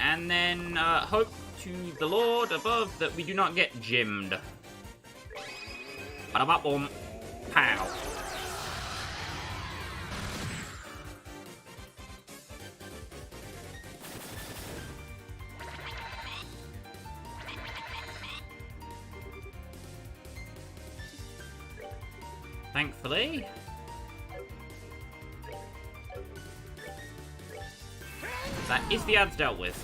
Speaker 1: And then hope to the Lord above that we do not get gymmed. Ba-da-ba-boom. Pow. Thankfully. That is the ads dealt with.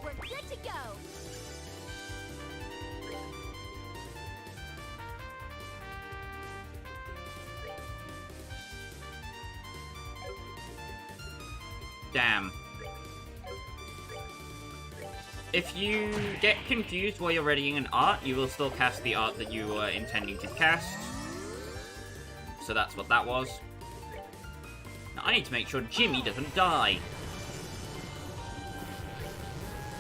Speaker 3: We're good to go.
Speaker 1: Damn. If you get confused while you're readying an art, you will still cast the art that you were intending to cast. So that's what that was. Now I need to make sure Jimmy doesn't die.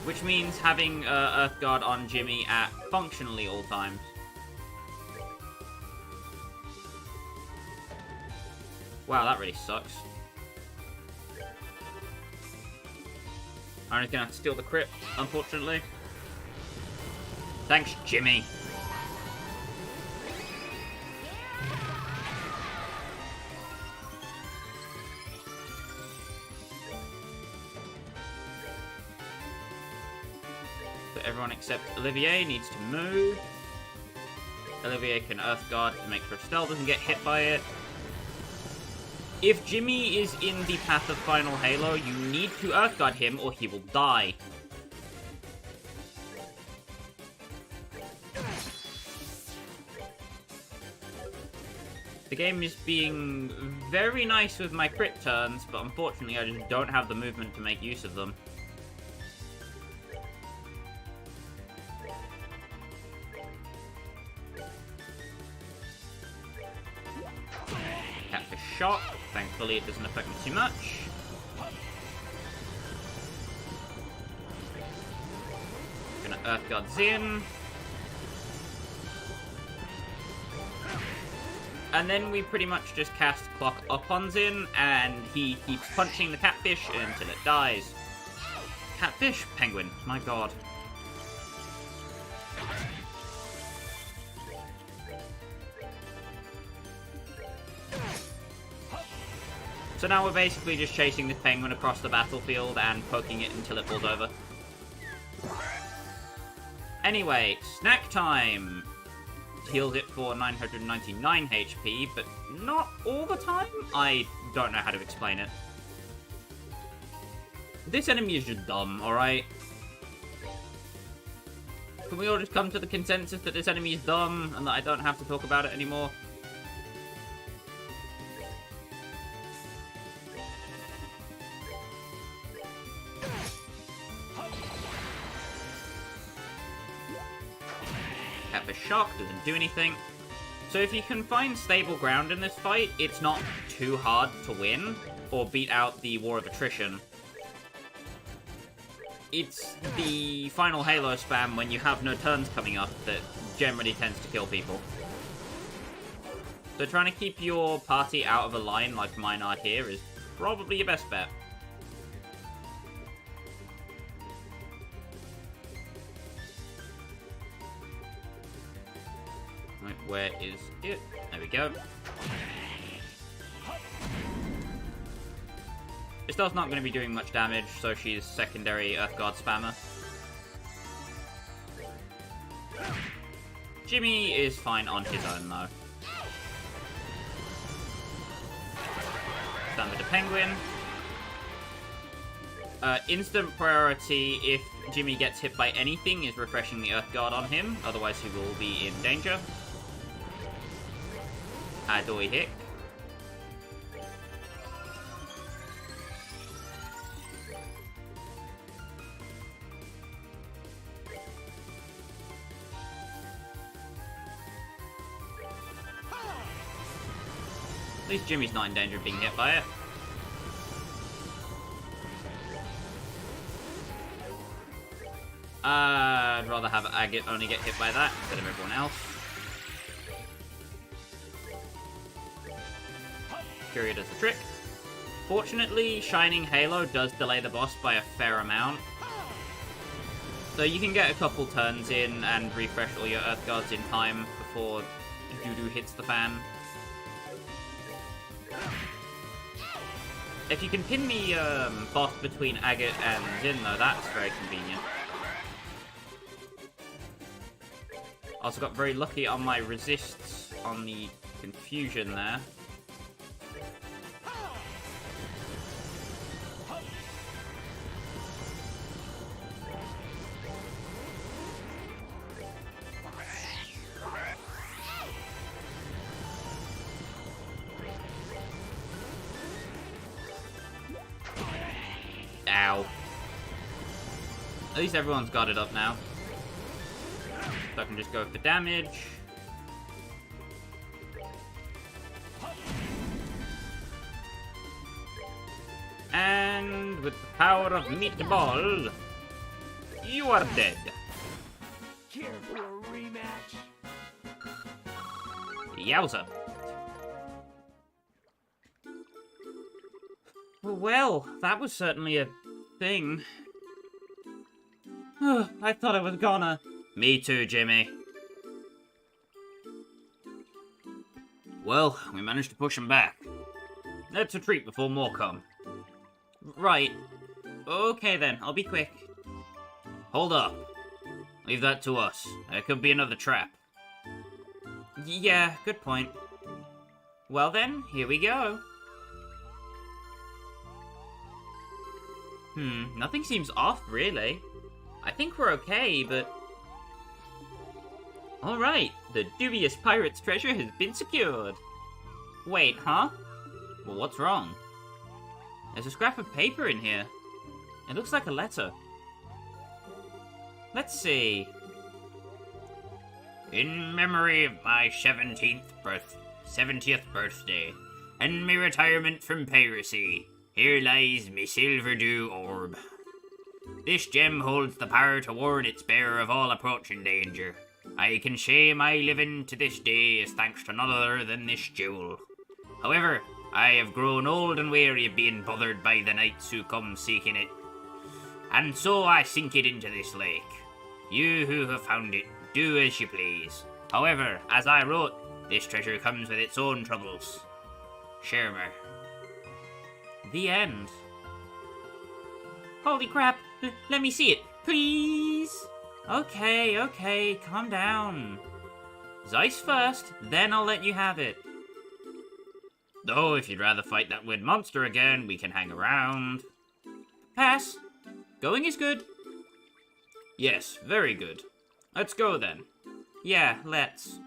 Speaker 1: Which means having Earth Guard on Jimmy at functionally all times. Wow, that really sucks. I'm just gonna have to steal the crit, unfortunately. Thanks, Jimmy. So everyone except Olivier needs to move. Olivier can Earth Guard to make sure Estelle doesn't get hit by it. If Jimmy is in the path of Final Halo, you need to Earth Guard him or he will die. The game is being very nice with my crit turns, but unfortunately I just don't have the movement to make use of them. Catfish shot. Thankfully it doesn't affect me too much. Gonna Earth Guard Zin. And then we pretty much just cast Clock up on Zin, and he keeps punching the catfish until it dies. Catfish? Penguin. My god. So now we're basically just chasing this penguin across the battlefield and poking it until it falls over. Anyway, snack time! Heals it for 999 HP, but not all the time? I don't know how to explain it. This enemy is just dumb, alright? Can we all just come to the consensus that this enemy is dumb and that I don't have to talk about it anymore? Catfish shock doesn't do anything. So if you can find stable ground in this fight, it's not too hard to win or beat out the War of Attrition. It's the final Halo spam when you have no turns coming up that generally tends to kill people. So trying to keep your party out of a line like mine are here is probably your best bet. Right, where is it? There we go. Estelle's not going to be doing much damage, so she's secondary Earth Guard spammer. Jimmy is fine on his own, though. Standard to Penguin. Instant priority if Jimmy gets hit by anything is refreshing the Earth Guard on him, otherwise he will be in danger. Adoy Hick. At least Jimmy's not in danger of being hit by it. I'd rather have Agate only get hit by that instead of everyone else. Period does the trick. Fortunately, Shining Halo does delay the boss by a fair amount. So you can get a couple turns in and refresh all your Earth Guards in time before doo-doo hits the fan. If you can pin the boss between Agate and Zin, though, that's very convenient. Also got very lucky on my resists on the confusion there. Ow. At least everyone's got it up now. So I can just go for damage. And with the power of meatball, you are dead.
Speaker 2: Care for a rematch?
Speaker 1: Yowza. Well, that was certainly a thing. I thought I was gonna. Me too, Jimmy. Well, we managed to push him back. Let's retreat before more come. Right. Okay then, I'll be quick. Hold up. Leave that to us. There could be another trap. Yeah, good point. Well then, here we go. Nothing seems off, really. I think we're okay, but... Alright, the dubious pirate's treasure has been secured. Wait, huh? Well, what's wrong? There's a scrap of paper in here. It looks like a letter. Let's see. In memory of my 70th birthday, and my retirement from piracy, here lies me silver dew orb. This gem holds the power to warn its bearer of all approaching danger. I can say my living to this day is thanks to none other than this jewel. However, I have grown old and weary of being bothered by the knights who come seeking it. And so I sink it into this lake. You who have found it, do as you please. However, as I wrote, this treasure comes with its own troubles. Shermer. The end. Holy crap! Let me see it, please! Okay, calm down. Zeiss first, then I'll let you have it. Though, if you'd rather fight that weird monster again, we can hang around. Pass. Going is good. Yes, very good. Let's go then. Yeah, let's.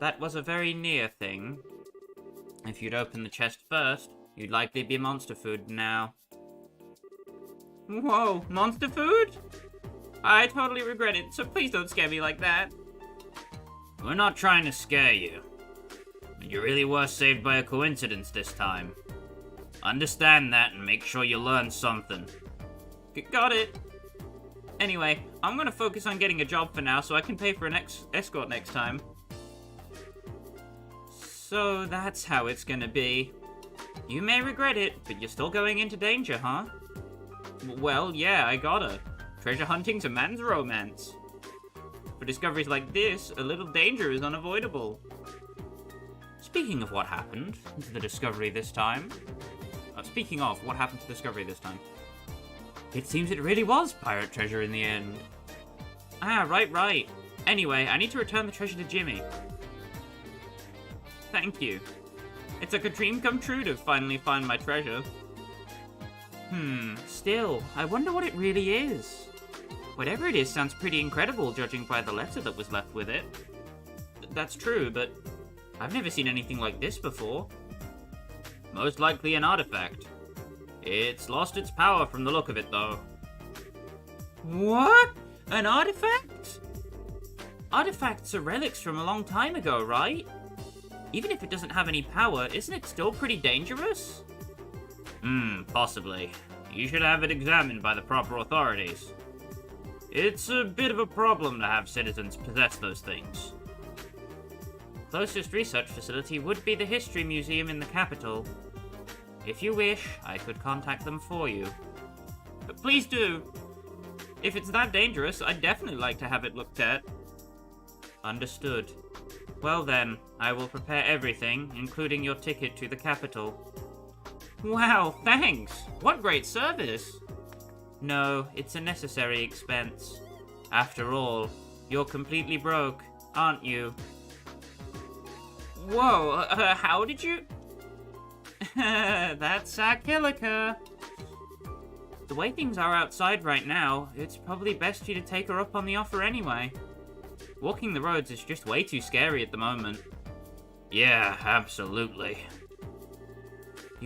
Speaker 1: That was a very near thing. If you'd open the chest first, you'd likely be monster food now. Whoa, monster food? I totally regret it, so please don't scare me like that. We're not trying to scare you. You really were saved by a coincidence this time. Understand that and make sure you learn something. Got it. Anyway, I'm gonna focus on getting a job for now so I can pay for an escort next time. So that's how it's gonna be. You may regret it, but you're still going into danger, huh? Well, yeah, I gotta. Treasure hunting's a man's romance. For discoveries like this, a little danger is unavoidable. Speaking of what happened to the discovery this time... It seems it really was pirate treasure in the end. Ah, right. Anyway, I need to return the treasure to Jimmy. Thank you. It's like a dream come true to finally find my treasure. Still, I wonder what it really is. Whatever it is sounds pretty incredible, judging by the letter that was left with it. That's true, but I've never seen anything like this before. Most likely an artifact. It's lost its power from the look of it, though. What? An artifact? Artifacts are relics from a long time ago, right? Even if it doesn't have any power, isn't it still pretty dangerous? Possibly. You should have it examined by the proper authorities. It's a bit of a problem to have citizens possess those things. Closest research facility would be the History Museum in the capital. If you wish, I could contact them for you. But please do! If it's that dangerous, I'd definitely like to have it looked at. Understood. Well then, I will prepare everything, including your ticket to the capital. Wow, thanks! What great service! No, it's a necessary expense. After all, you're completely broke, aren't you? Whoa, how did you... That's Akilica. The way things are outside right now, it's probably best for you to take her up on the offer anyway. Walking the roads is just way too scary at the moment. Yeah, absolutely.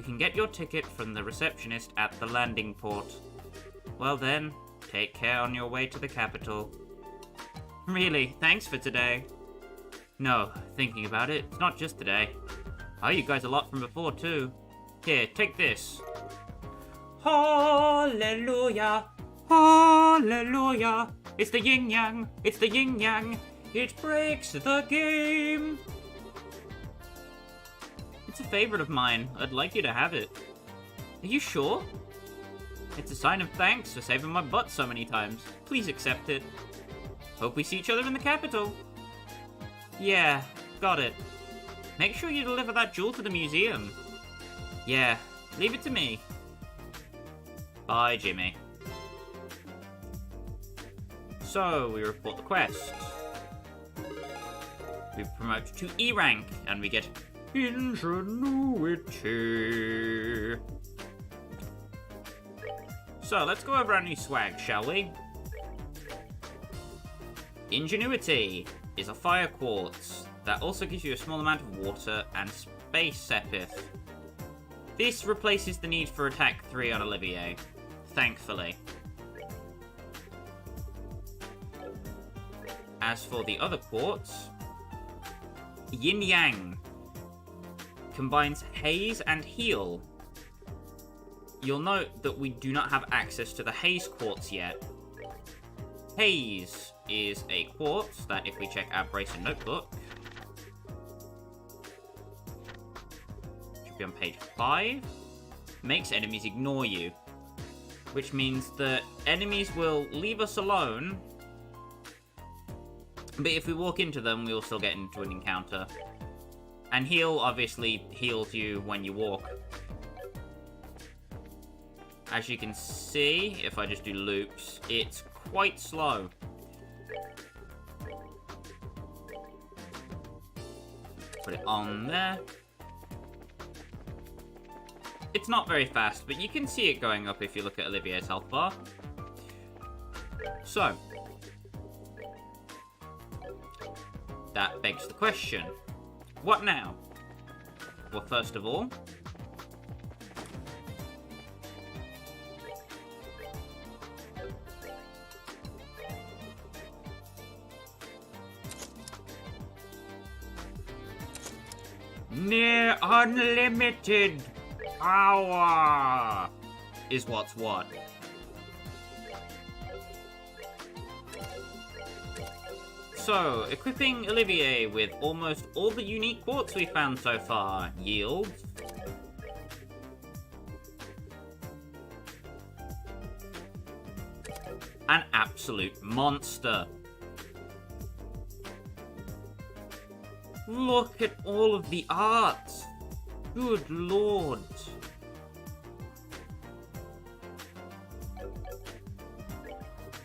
Speaker 1: You can get your ticket from the receptionist at the landing port. Well then, take care on your way to the capital. Really, thanks for today. No, thinking about it, it's not just today. I owe you guys a lot from before too. Here, take this. Hallelujah! Hallelujah! It's the yin-yang! It's the yin-yang! It breaks the game! It's a favorite of mine. I'd like you to have it. Are you sure? It's a sign of thanks for saving my butt so many times. Please accept it. Hope we see each other in the capital. Yeah, got it. Make sure you deliver that jewel to the museum. Yeah, leave it to me. Bye, Jimmy. So, we report the quest. We promote to E rank, and we get ingenuity. So, let's go over our new swag, shall we? Ingenuity is a fire quartz that also gives you a small amount of water and space epith. This replaces the need for attack 3 on Olivier, thankfully. As for the other quartz, Yin Yang combines haze and heal. You'll note that we do not have access to the haze quartz yet. Haze is a quartz that, if we check our bracer notebook, should be on page 5, makes enemies ignore you, which means that enemies will leave us alone, but if we walk into them, we'll still get into an encounter. And heal obviously heals you when you walk. As you can see, if I just do loops, it's quite slow. Put it on there. It's not very fast, but you can see it going up if you look at Olivier's health bar. So, that begs the question, what now? Well, first of all, near unlimited power is what's what. So, equipping Olivier with almost all the unique quartz we found so far yields an absolute monster. Look at all of the art. Good lord.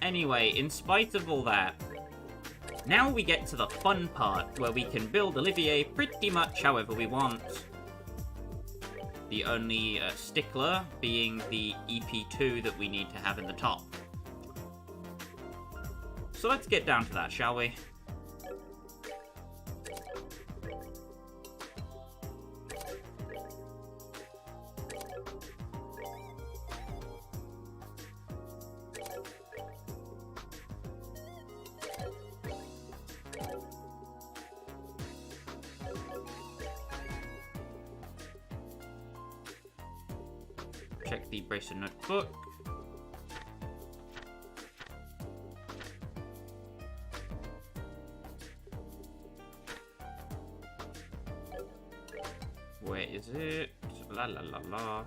Speaker 1: Anyway, in spite of all that, now we get to the fun part, where we can build Olivier pretty much however we want. The only stickler being the EP2 that we need to have in the top. So let's get down to that, shall we? Check the bracer notebook. Where is it? La la la la.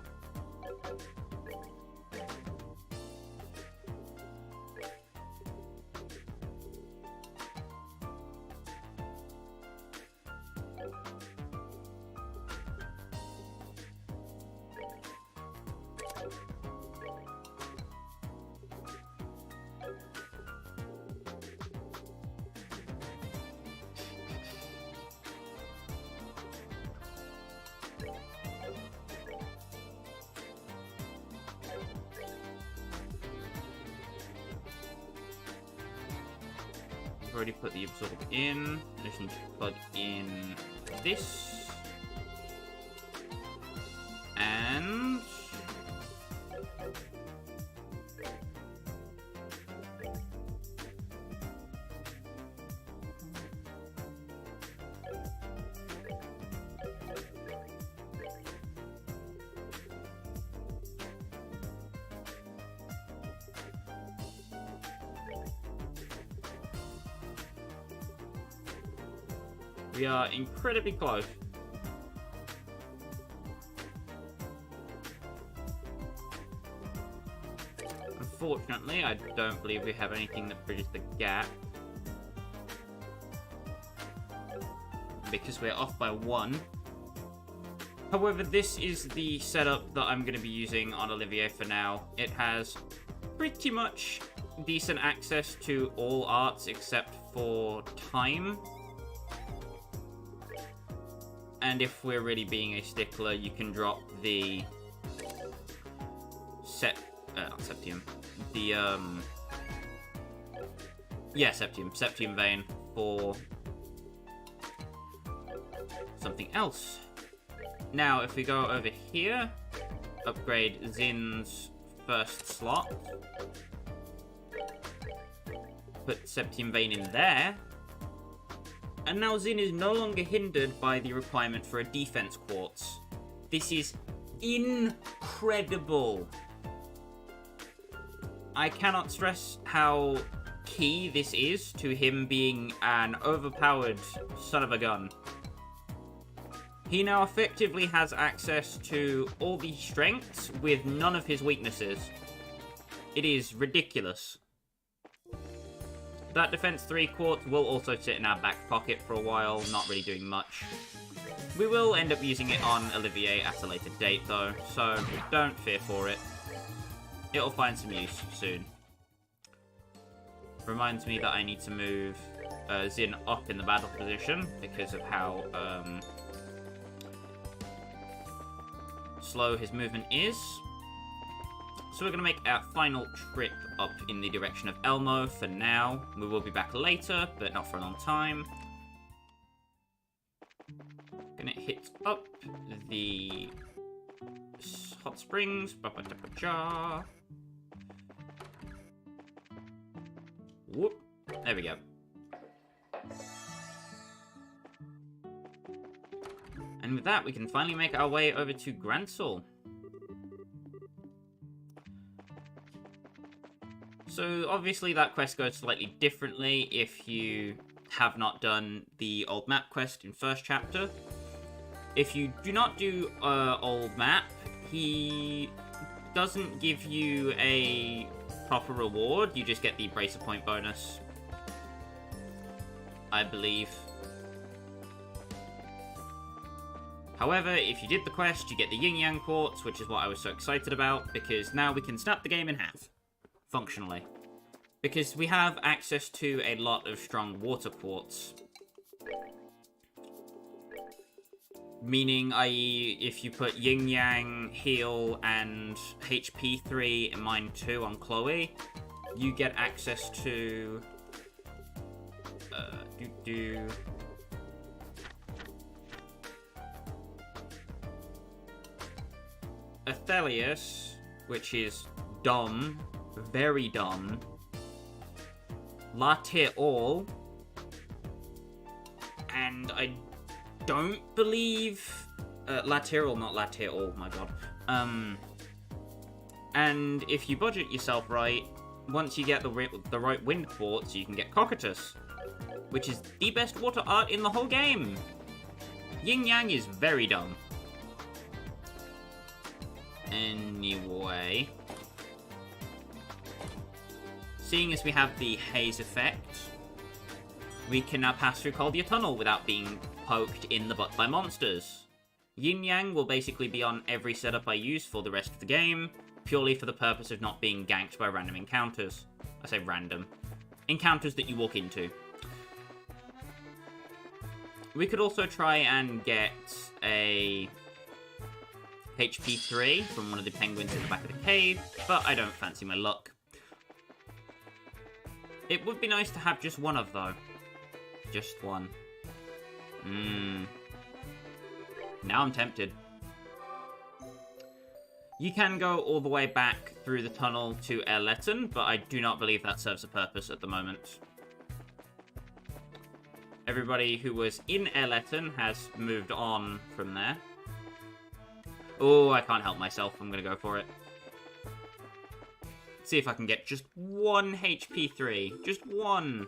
Speaker 1: I've already put the absorb in. I just need to plug in this. And We are incredibly close. Unfortunately, I don't believe we have anything that bridges the gap. Because we're off by 1. However, this is the setup that I'm going to be using on Olivier for now. It has pretty much decent access to all arts except for time. And if we're really being a stickler, you can drop the Septium vein for something else. Now, if we go over here, upgrade Zin's first slot, put Septium vein in there, and now Zin is no longer hindered by the requirement for a defense quartz. This is incredible. I cannot stress how key this is to him being an overpowered son of a gun. He now effectively has access to all the strengths with none of his weaknesses. It is ridiculous. That defense 3 quartz will also sit in our back pocket for a while, not really doing much. We will end up using it on Olivier at a later date though, so don't fear for it. It'll find some use soon. Reminds me that I need to move Zin up in the battle position because of how slow his movement is. So we're going to make our final trip up in the direction of Elmo for now. We will be back later, but not for a long time. Gonna hit up the hot springs. Whoop. There we go. And with that, we can finally make our way over to Grancel. So, obviously, that quest goes slightly differently if you have not done the old map quest in first chapter. If you do not do old map, he doesn't give you a proper reward. You just get the bracer point bonus, I believe. However, if you did the quest, you get the Yin Yang Quartz, which is what I was so excited about, because now we can snap the game in half, functionally. Because we have access to a lot of strong water quartz. Meaning, i.e., if you put Yin Yang, Heal, and HP 3 in mine 2 on Kloe, you get access to... Athelius, which is dumb, very dumb. Latte All, and I don't believe Lateral, not Latte All. My God. And if you budget yourself right, once you get the right wind quartz, you can get Cocytus, which is the best water art in the whole game. Yin Yang is very dumb. Anyway, seeing as we have the haze effect, we can now pass through Coldia Tunnel without being poked in the butt by monsters. Yin Yang will basically be on every setup I use for the rest of the game, purely for the purpose of not being ganked by random encounters. I say random. Encounters that you walk into. We could also try and get a HP 3 from one of the penguins in the back of the cave, but I don't fancy my luck. It would be nice to have just one of, though. Just one. Now I'm tempted. You can go all the way back through the tunnel to Erletten, but I do not believe that serves a purpose at the moment. Everybody who was in Erletten has moved on from there. Oh, I can't help myself. I'm going to go for it. See if I can get just one HP 3. Just one.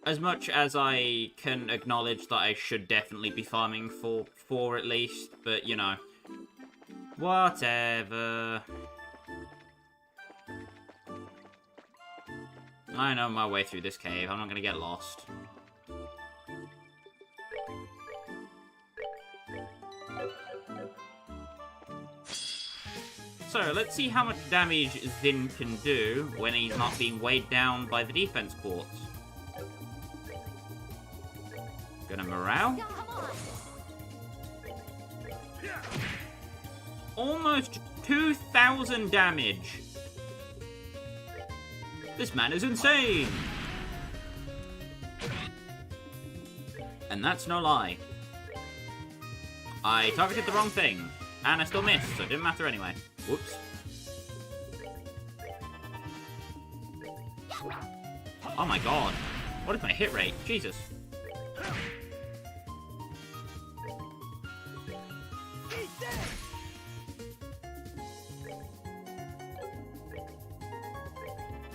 Speaker 1: as much as I can acknowledge that I should definitely be farming for 4 at least, but, you know. Whatever. I know my way through this cave. I'm not gonna get lost. So, let's see how much damage Zin can do when he's not being weighed down by the defense quartz. Gonna morale.
Speaker 3: Come on.
Speaker 1: Almost 2,000 damage. This man is insane. And that's no lie. I targeted the wrong thing, and I still missed, so it didn't matter anyway. Whoops. Oh my god. What is my hit rate? Jesus.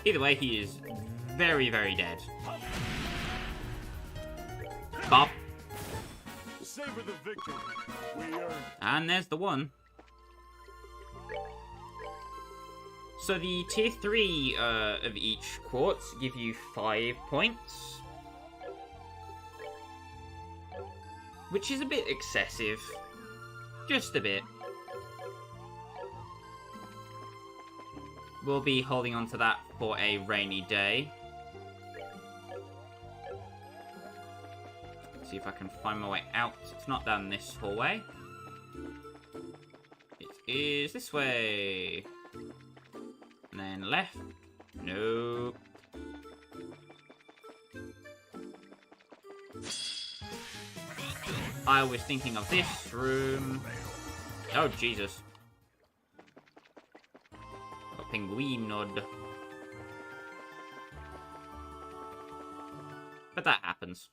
Speaker 1: Either way, he is very, very dead. Bop.
Speaker 2: Savor the victory. We earned.
Speaker 1: And there's the one. So the tier 3 of each quartz give you 5 points. Which is a bit excessive. Just a bit. We'll be holding on to that for a rainy day. See if I can find my way out. It's not down this hallway. It is this way. And then left. Nope. I was thinking of this room. Oh, Jesus. A penguinod. But that happens.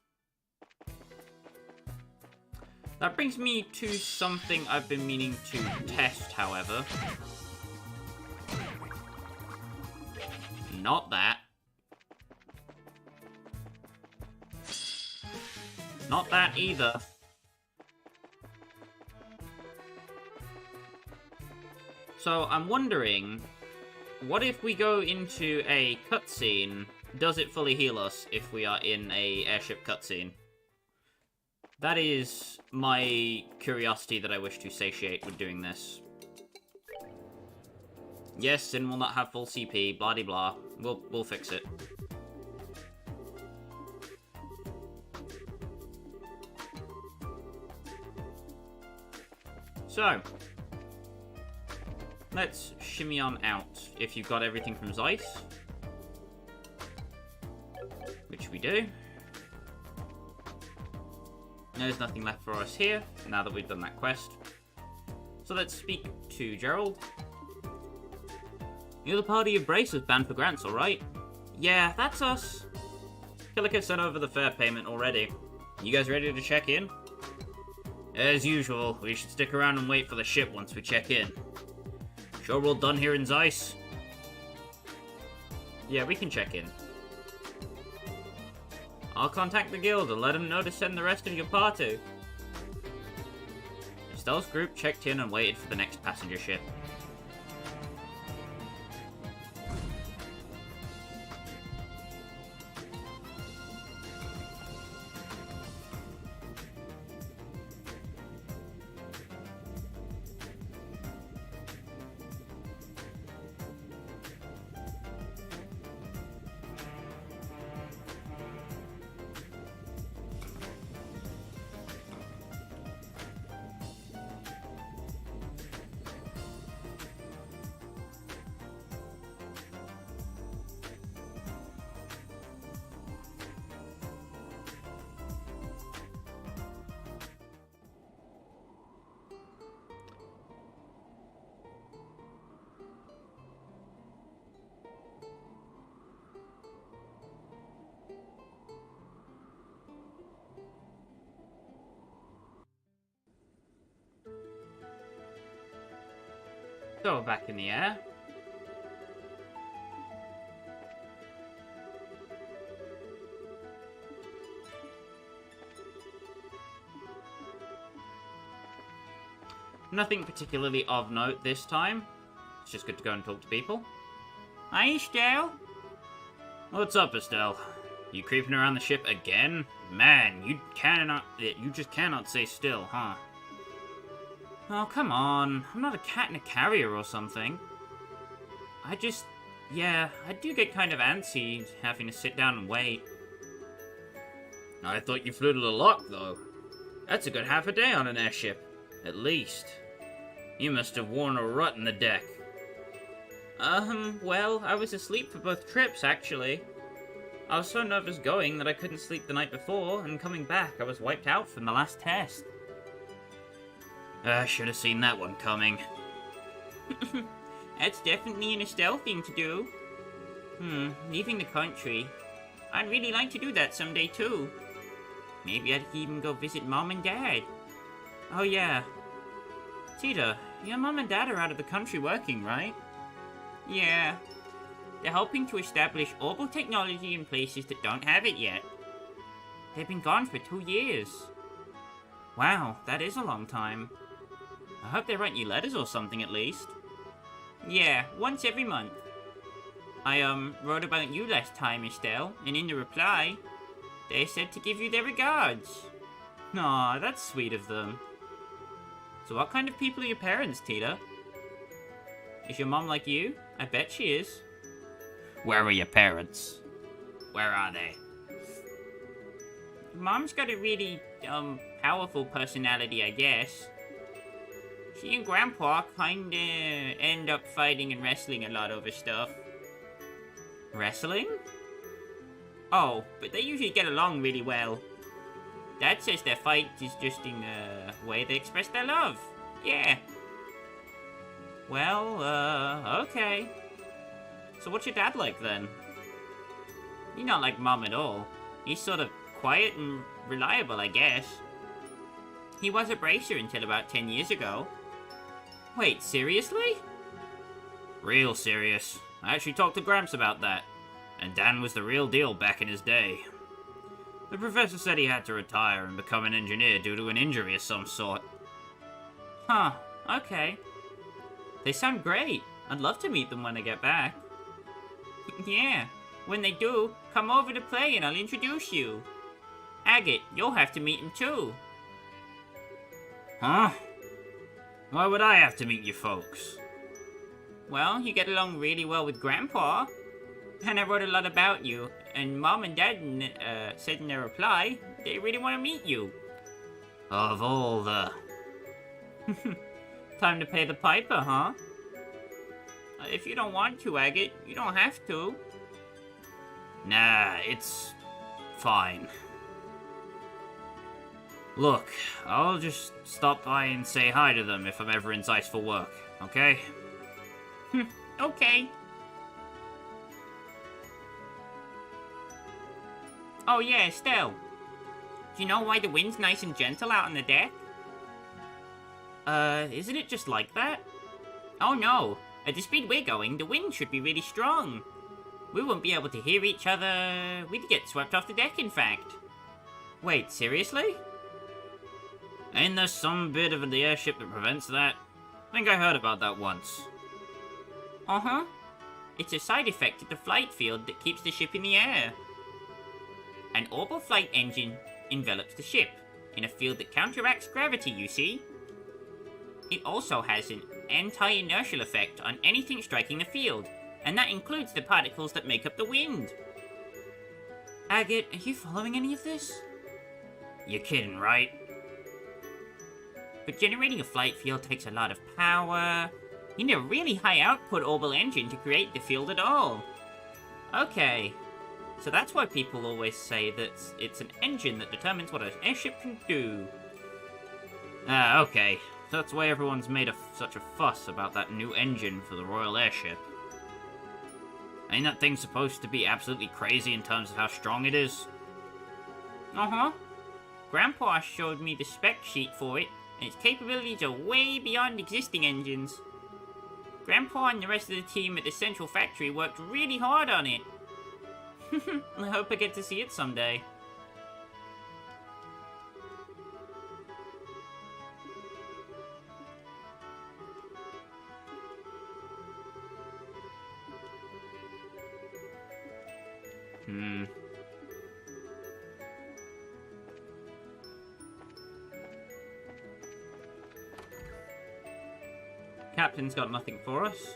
Speaker 1: That brings me to something I've been meaning to test, however. Not that. Not that either. So I'm wondering, what if we go into a cutscene? Does it fully heal us if we are in a airship cutscene? That is my curiosity that I wish to satiate with doing this. Yes, Sin will not have full CP, blah-de-blah. We'll fix it. So, let's shimmy on out if you've got everything from Zeiss. Which we do. There's nothing left for us here, now that we've done that quest. So let's speak to Gerald. You're the party of bracers banned for Grancel, right? Yeah, that's us. Killiker sent over the fare payment already. You guys ready to check in? As usual, we should stick around and wait for the ship once we check in. Sure we're all done here in Zeiss? Yeah, we can check in. I'll contact the guild and let them know to send the rest of your party. Estelle's group checked in and waited for the next passenger ship. So, back in the air. Nothing particularly of note this time. It's just good to go and talk to people. Hi, Estelle. What's up, Estelle? You creeping around the ship again? Man, you just cannot stay still, huh? Oh, come on. I'm not a cat in a carrier or something. I do get kind of antsy having to sit down and wait. I thought you flew to the lock, though. That's a good half a day on an airship. At least. You must have worn a rut in the deck. Well, I was asleep for both trips, actually. I was so nervous going that I couldn't sleep the night before, and coming back, I was wiped out from the last test. I should have seen that one coming. That's definitely an Estelle thing to do. Leaving the country. I'd really like to do that someday, too. Maybe I'd even go visit Mom and Dad. Oh, yeah. Tita, your Mom and Dad are out of the country working, right? Yeah. They're helping to establish orbital technology in places that don't have it yet. They've been gone for 2 years. Wow, that is a long time. I hope they write you letters or something at least. Yeah, once every month. I, wrote about you last time, Estelle, and in the reply, they said to give you their regards. Aw, that's sweet of them. So what kind of people are your parents, Tita? Is your mom like you? I bet she is. Where are your parents? Where are they? Mom's got a really, powerful personality, I guess. She and Grandpa kinda end up fighting and wrestling a lot over stuff. Wrestling? Oh, but they usually get along really well. Dad says their fight is just in a way they express their love. Yeah. Well, okay. So what's your dad like then? He's not like Mom at all. He's sort of quiet and reliable, I guess. He was a bracer until about 10 years ago. Wait, seriously? Real serious. I actually talked to Gramps about that. And Dan was the real deal back in his day. The professor said he had to retire and become an engineer due to an injury of some sort. Huh, okay. They sound great. I'd love to meet them when I get back. Yeah, when they do, come over to play and I'll introduce you. Agate, you'll have to meet him too. Huh? Why would I have to meet you folks? Well, you get along really well with Grandpa. And I wrote a lot about you, and Mom and Dad said in their reply, they really want to meet you. Of all the... Time to pay the piper, huh? If you don't want to, Agate, you don't have to. Nah, it's... fine. Look, I'll just stop by and say hi to them if I'm ever in Zeiss for work, okay? Okay. Oh yeah, Estelle. Do you know why the wind's nice and gentle out on the deck? Isn't it just like that? Oh no, at the speed we're going, the wind should be really strong. We won't be able to hear each other. We'd get swept off the deck, in fact. Wait, seriously? Ain't there some bit of the airship that prevents that? I think I heard about that once. Uh-huh. It's a side effect of the flight field that keeps the ship in the air. An orbital flight engine envelops the ship, in a field that counteracts gravity, you see. It also has an anti-inertial effect on anything striking the field, and that includes the particles that make up the wind. Agate, are you following any of this? You're kidding, right? But generating a flight field takes a lot of power. You need a really high output orbital engine to create the field at all. Okay. So that's why people always say that it's an engine that determines what an airship can do. Okay. So that's why everyone's made such a fuss about that new engine for the Royal Airship. Ain't that thing supposed to be absolutely crazy in terms of how strong it is? Uh-huh. Grandpa showed me the spec sheet for it, and its capabilities are way beyond existing engines. Grandpa and the rest of the team at the Central Factory worked really hard on it. I hope I get to see it someday. Captain's got nothing for us.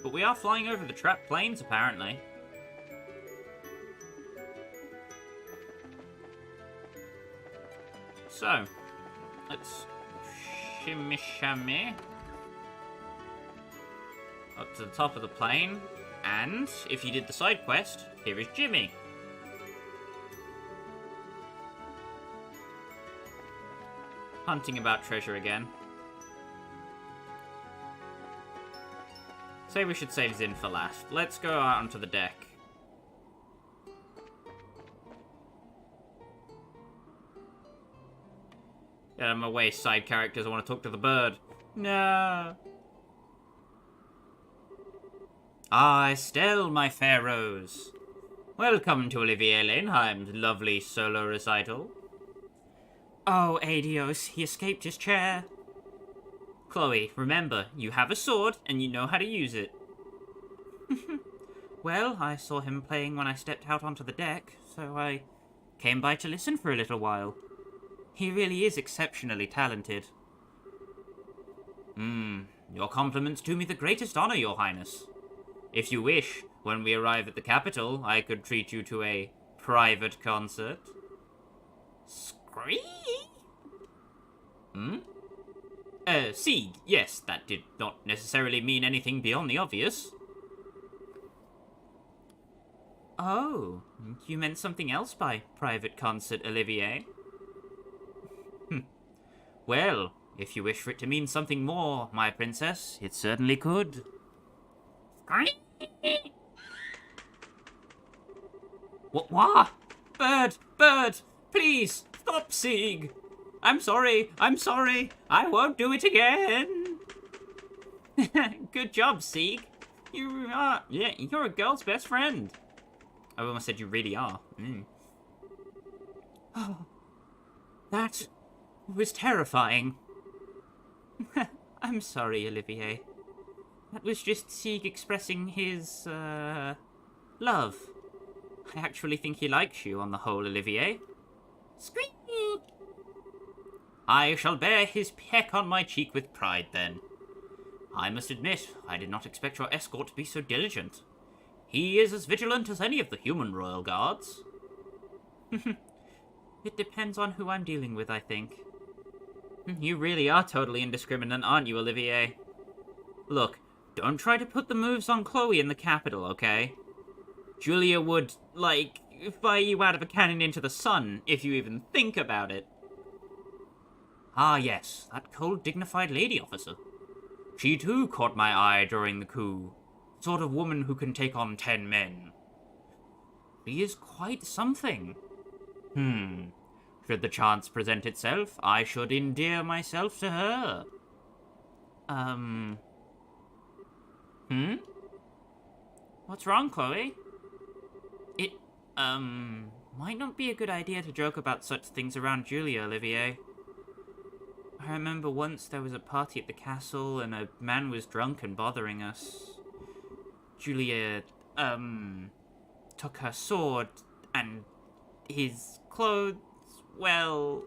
Speaker 1: But we are flying over the trapped plains, apparently. So, let's shimmy up to the top of the plane. And, if you did the side quest, here is Jimmy. Hunting about treasure again. Say we should save Zin for last. Let's go out onto the deck. Get out of my way, side characters. I want to talk to the bird. No. Ah, Estelle, my fair rose. Welcome to Olivier Laneheim's lovely solo recital. Oh, adios, he escaped his chair. Chloe, remember, you have a sword, and you know how to use it. Well, I saw him playing when I stepped out onto the deck, so I came by to listen for a little while. He really is exceptionally talented. Your compliments do me the greatest honor, Your Highness. If you wish, when we arrive at the capital, I could treat you to a private concert. Scream? Sieg, yes, that did not necessarily mean anything beyond the obvious. Oh, you meant something else by private concert, Olivier? Well, if you wish for it to mean something more, my princess, it certainly could. What? Bird, please, stop, Sieg. I'm sorry, I won't do it again. Good job, Sieg. You're a girl's best friend. I almost said you really are. Oh, that was terrifying. I'm sorry, Olivier. That was just Sieg expressing his, love. I actually think he likes you on the whole, Olivier. Squeak! I shall bear his peck on my cheek with pride, then. I must admit, I did not expect your escort to be so diligent. He is as vigilant as any of the human royal guards. It depends on who I'm dealing with, I think. You really are totally indiscriminate, aren't you, Olivier? Look, don't try to put the moves on Chloe in the capital, okay? Julia would, fire you out of a cannon into the sun, if you even think about it. Ah, yes, that cold, dignified lady officer. She too caught my eye during the coup. Sort of woman who can take on 10 men. She is quite something. Should the chance present itself, I should endear myself to her. What's wrong, Chloe? It, might not be a good idea to joke about such things around Julia, Olivier. I remember once there was a party at the castle and a man was drunk and bothering us. Julia, took her sword and his clothes, well...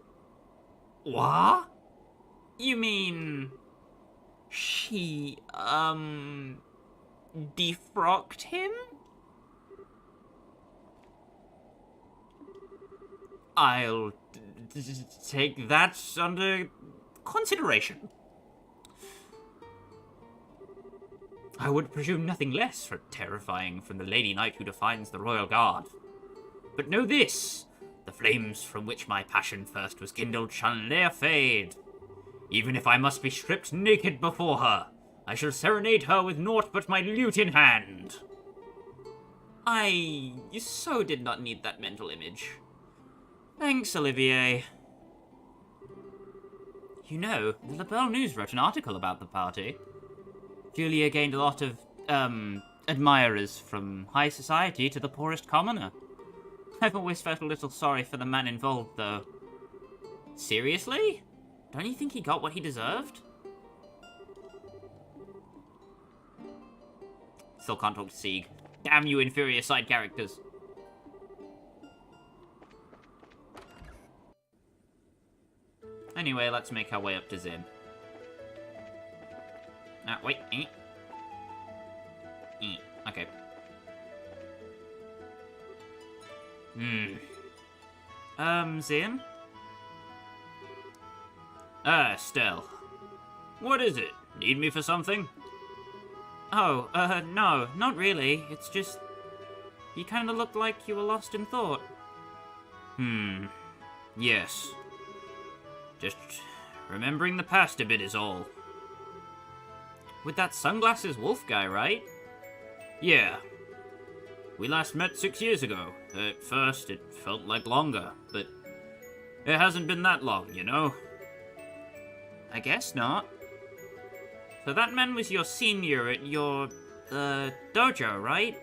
Speaker 1: What? You mean... she, defrocked him? I'll take that under consideration. I would presume nothing less for terrifying from the Lady Knight who defines the Royal Guard. But know this, the flames from which my passion first was kindled shall ne'er fade. Even if I must be stripped naked before her, I shall serenade her with naught but my lute in hand. I so did not need that mental image. Thanks, Olivier. You know, the La Belle News wrote an article about the party. Julia gained a lot of, admirers from high society to the poorest commoner. I've always felt a little sorry for the man involved, though. Seriously? Don't you think he got what he deserved? Still can't talk to Sieg. Damn you inferior side characters. Anyway, let's make our way up to Zin. Wait. Okay. Zin? Stell. What is it? Need me for something?
Speaker 4: Oh, no, not really. It's just... you kind of looked like you were lost in thought.
Speaker 1: Yes. Just remembering the past a bit is all.
Speaker 4: With that sunglasses wolf guy, right?
Speaker 1: Yeah. We last met 6 years ago. At first, it felt like longer, but it hasn't been that long, you know?
Speaker 4: I guess not. So that man was your senior at your, dojo, right?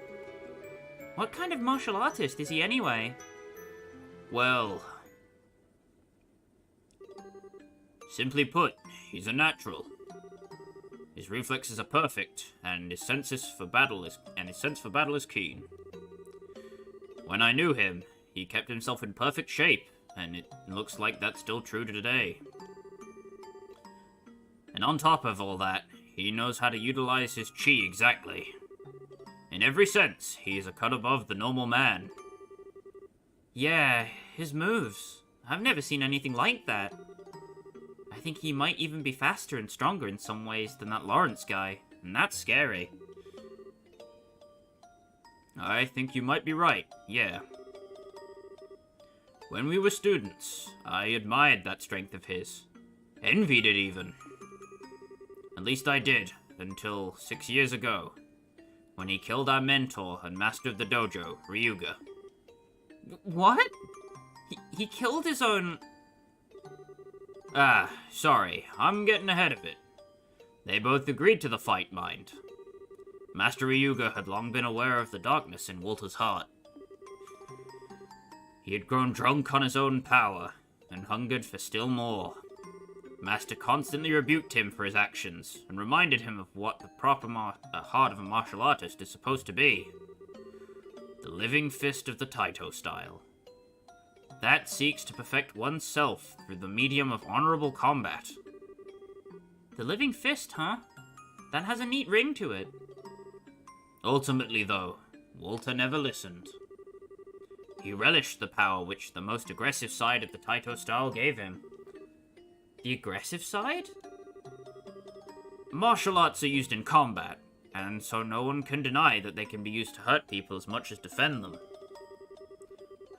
Speaker 4: What kind of martial artist is he anyway?
Speaker 1: Well... simply put, he's a natural. His reflexes are perfect, and his sense for battle is keen. When I knew him, he kept himself in perfect shape, and it looks like that's still true to today. And on top of all that, he knows how to utilize his chi exactly. In every sense, he is a cut above the normal man.
Speaker 4: Yeah, his moves. I've never seen anything like that. I think he might even be faster and stronger in some ways than that Lawrence guy, and that's scary.
Speaker 1: I think you might be right, yeah. When we were students, I admired that strength of his. Envied it even. At least I did, until 6 years ago, when he killed our mentor and master of the dojo, Ryuga.
Speaker 4: What? He killed his own...
Speaker 1: Sorry, I'm getting ahead of it. They both agreed to the fight, mind. Master Ryuga had long been aware of the darkness in Walter's heart. He had grown drunk on his own power, and hungered for still more. Master constantly rebuked him for his actions, and reminded him of what the proper heart of a martial artist is supposed to be. The living fist of the Taito style. That seeks to perfect oneself through the medium of honorable combat.
Speaker 4: The living fist, huh? That has a neat ring to it.
Speaker 1: Ultimately, though, Walter never listened. He relished the power which the most aggressive side of the Taito style gave him.
Speaker 4: The aggressive side?
Speaker 1: Martial arts are used in combat, and so no one can deny that they can be used to hurt people as much as defend them.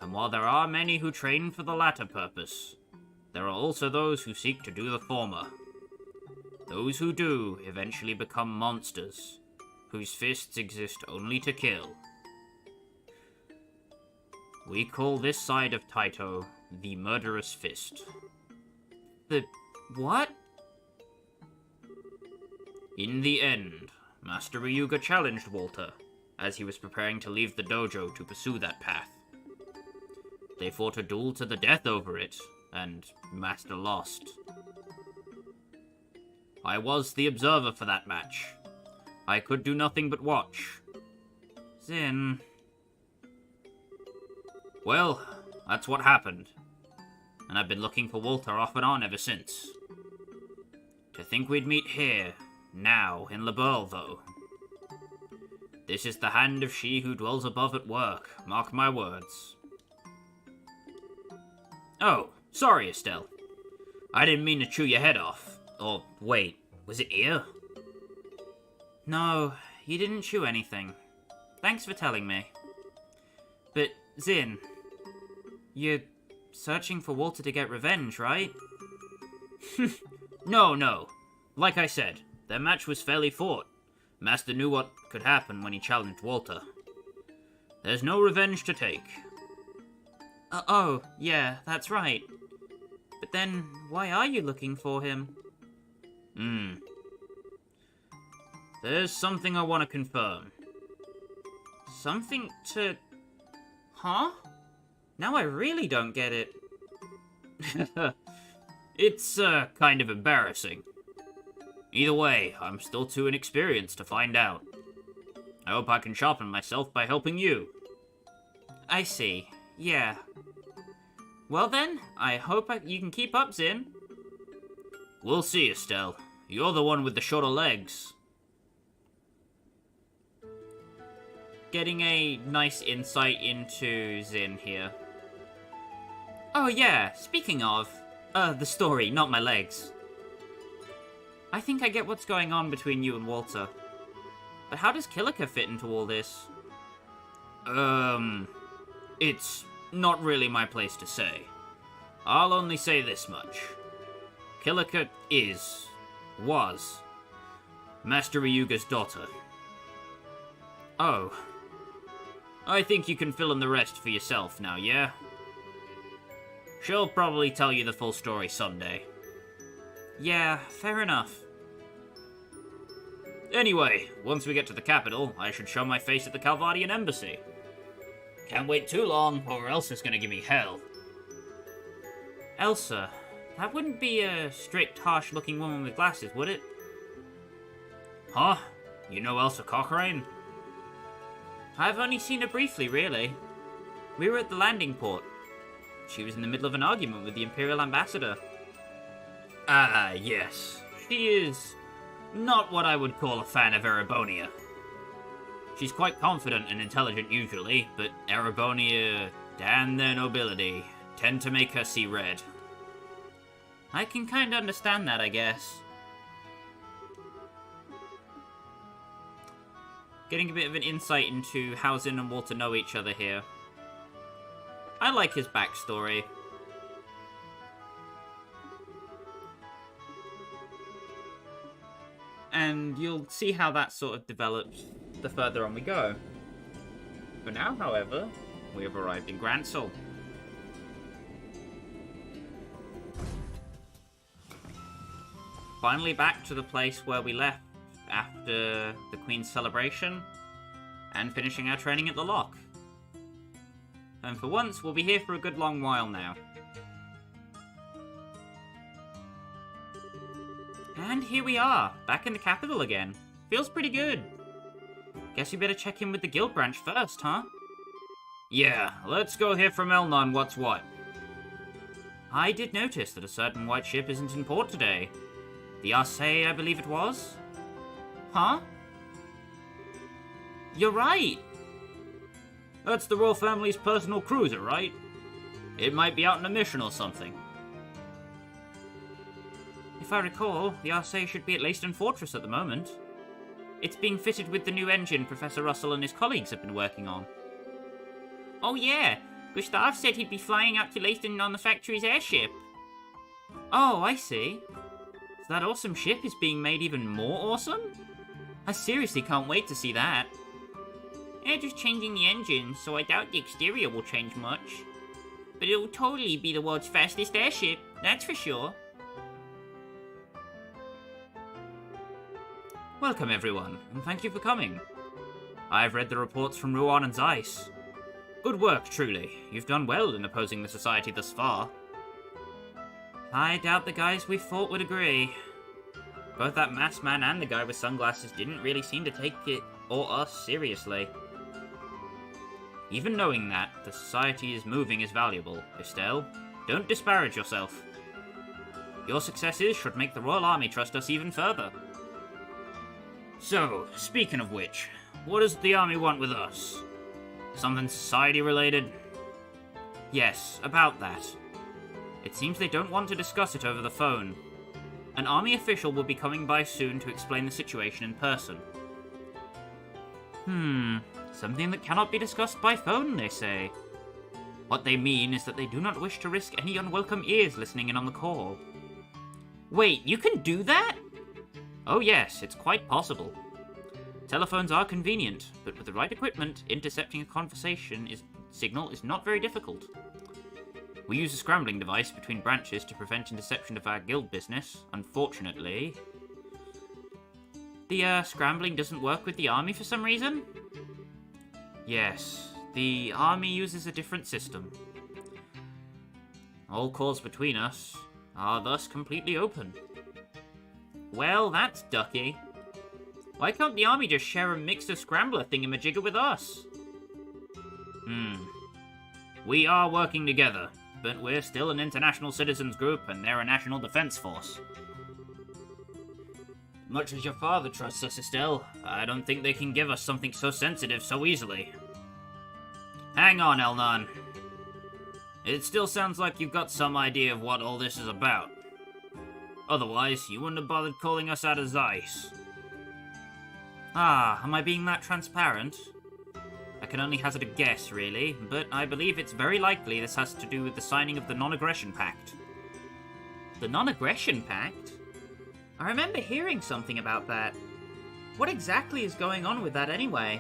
Speaker 1: And while there are many who train for the latter purpose, there are also those who seek to do the former. Those who do eventually become monsters, whose fists exist only to kill. We call this side of Taito the murderous fist.
Speaker 4: The what?
Speaker 1: In the end, Master Ryuga challenged Walter, as he was preparing to leave the dojo to pursue that path. They fought a duel to the death over it, and Master lost. I was the observer for that match. I could do nothing but watch.
Speaker 4: Zin.
Speaker 1: Well, that's what happened. And I've been looking for Walter off and on ever since. To think we'd meet here, now, in Laberle, though. This is the hand of she who dwells above at work, mark my words. Oh, sorry, Estelle. I didn't mean to chew your head off. Or, wait, was it ear?
Speaker 4: No, you didn't chew anything. Thanks for telling me. But, Zin, you're searching for Walter to get revenge, right?
Speaker 1: No. Like I said, their match was fairly fought. Master knew what could happen when he challenged Walter. There's no revenge to take.
Speaker 4: Oh, yeah, that's right. But then, why are you looking for him?
Speaker 1: There's something I want to confirm.
Speaker 4: Something to... Huh? Now I really don't get it.
Speaker 1: It's, kind of embarrassing. Either way, I'm still too inexperienced to find out. I hope I can sharpen myself by helping you.
Speaker 4: I see. Yeah. Well then, I hope you can keep up, Zin.
Speaker 1: We'll see, Estelle. You're the one with the shorter legs.
Speaker 4: Getting a nice insight into Zin here. Oh yeah, speaking of, the story, not my legs. I think I get what's going on between you and Walter. But how does Killiker fit into all this?
Speaker 1: It's not really my place to say. I'll only say this much. Killiker was, Master Ryuga's daughter.
Speaker 4: Oh.
Speaker 1: I think you can fill in the rest for yourself now, yeah? She'll probably tell you the full story someday.
Speaker 4: Yeah, fair enough.
Speaker 1: Anyway, once we get to the capital, I should show my face at the Calvardian embassy. Can't wait too long, or Elsa's gonna give me hell.
Speaker 4: Elsa? That wouldn't be a strict, harsh-looking woman with glasses, would it?
Speaker 1: Huh? You know Elsa Cochrane?
Speaker 4: I've only seen her briefly, really. We were at the landing port. She was in the middle of an argument with the Imperial Ambassador.
Speaker 1: Ah, yes. She is not what I would call a fan of Erebonia. She's quite confident and intelligent usually, but Erebonia, damn their nobility, tend to make her see red.
Speaker 4: I can kinda understand that, I guess. Getting a bit of an insight into how Zin and Walter know each other here. I like his backstory. And you'll see how that sort of develops the further on we go. For now, however, we have arrived in Grancel. Finally back to the place where we left after the Queen's celebration, and finishing our training at the lock. And for once, we'll be here for a good long while now. And here we are, back in the capital again. Feels pretty good. Guess we better check in with the guild branch first, huh?
Speaker 1: Yeah, let's go hear from Elna on what's what.
Speaker 4: I did notice that a certain white ship isn't in port today. The Arcee, I believe it was? Huh? You're right!
Speaker 1: That's the royal family's personal cruiser, right? It might be out on a mission or something.
Speaker 4: If I recall, the Arcee should be at Leyston Fortress at the moment. It's being fitted with the new engine Professor Russell and his colleagues have been working on. Oh yeah, Gustav said he'd be flying out to Leyston on the factory's airship. Oh, I see. So that awesome ship is being made even more awesome? I seriously can't wait to see that. They're just changing the engine, so I doubt the exterior will change much. But it'll totally be the world's fastest airship, that's for sure.
Speaker 1: Welcome everyone, and thank you for coming. I've read the reports from Ruan and Zeiss. Good work, truly. You've done well in opposing the Society thus far.
Speaker 4: I doubt the guys we fought would agree. Both that masked man and the guy with sunglasses didn't really seem to take it or us seriously.
Speaker 1: Even knowing that, the Society is moving is valuable, Estelle. Don't disparage yourself. Your successes should make the Royal Army trust us even further. So, speaking of which, what does the Army want with us? Something Society-related?
Speaker 4: Yes, about that. It seems they don't want to discuss it over the phone. An Army official will be coming by soon to explain the situation in person. Something that cannot be discussed by phone, they say. What they mean is that they do not wish to risk any unwelcome ears listening in on the call. Wait, you can do that? Oh yes, it's quite possible. Telephones are convenient, but with the right equipment, intercepting a conversation signal is not very difficult. We use a scrambling device between branches to prevent interception of our guild business. Unfortunately, the scrambling doesn't work with the Army for some reason? Yes, the Army uses a different system. All calls between us are thus completely open. Well, that's ducky. Why can't the army just share a mixed scrambler thingamajigger with us?
Speaker 1: We are working together, but we're still an international citizens group and they're a national defense force. Much as your father trusts us, Estelle, I don't think they can give us something so sensitive so easily. Hang on, Elnan. It still sounds like you've got some idea of what all this is about. Otherwise, you wouldn't have bothered calling us out of Zeiss.
Speaker 4: Ah, am I being that transparent? I can only hazard a guess, really, but I believe it's very likely this has to do with the signing of the Non-Aggression Pact. The Non-Aggression Pact? I remember hearing something about that. What exactly is going on with that anyway?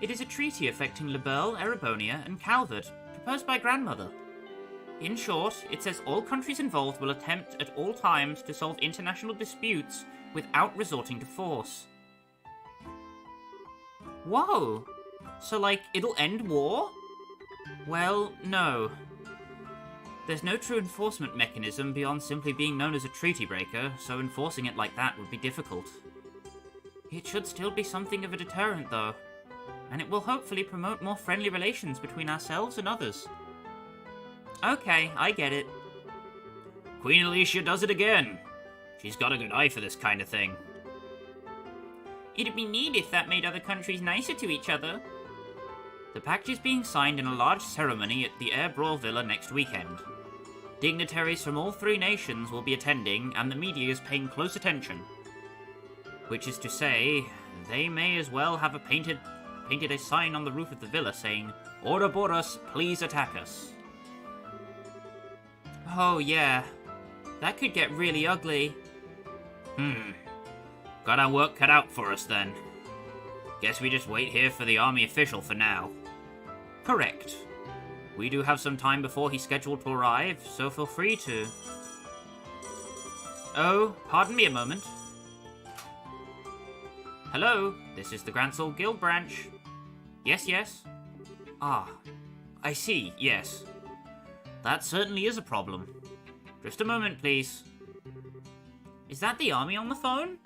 Speaker 4: It is a treaty affecting Liberl, Erebonia, and Calvert, proposed by Grandmother. In short, it says all countries involved will attempt at all times to solve international disputes without resorting to force. Whoa! So, like, it'll end war? Well, no. There's no true enforcement mechanism beyond simply being known as a treaty breaker, so enforcing it like that would be difficult. It should still be something of a deterrent, though, and it will hopefully promote more friendly relations between ourselves and others. Okay, I get it.
Speaker 1: Queen Alicia does it again. She's got a good eye for this kind of thing.
Speaker 4: It'd be neat if that made other countries nicer to each other. The pact is being signed in a large ceremony at the Air Brawl Villa next weekend. Dignitaries from all three nations will be attending, and the media is paying close attention. Which is to say, they may as well have painted a sign on the roof of the villa saying, "Ouroboros, please attack us." Oh yeah, that could get really ugly.
Speaker 1: Got our work cut out for us then. Guess we just wait here for the army official for now.
Speaker 4: Correct. We do have some time before he's scheduled to arrive, so feel free to... Oh, pardon me a moment. Hello, this is the Grancel Guild branch. Yes, yes. Ah, I see, yes. That certainly is a problem. Just a moment, please. Is that the army on the phone?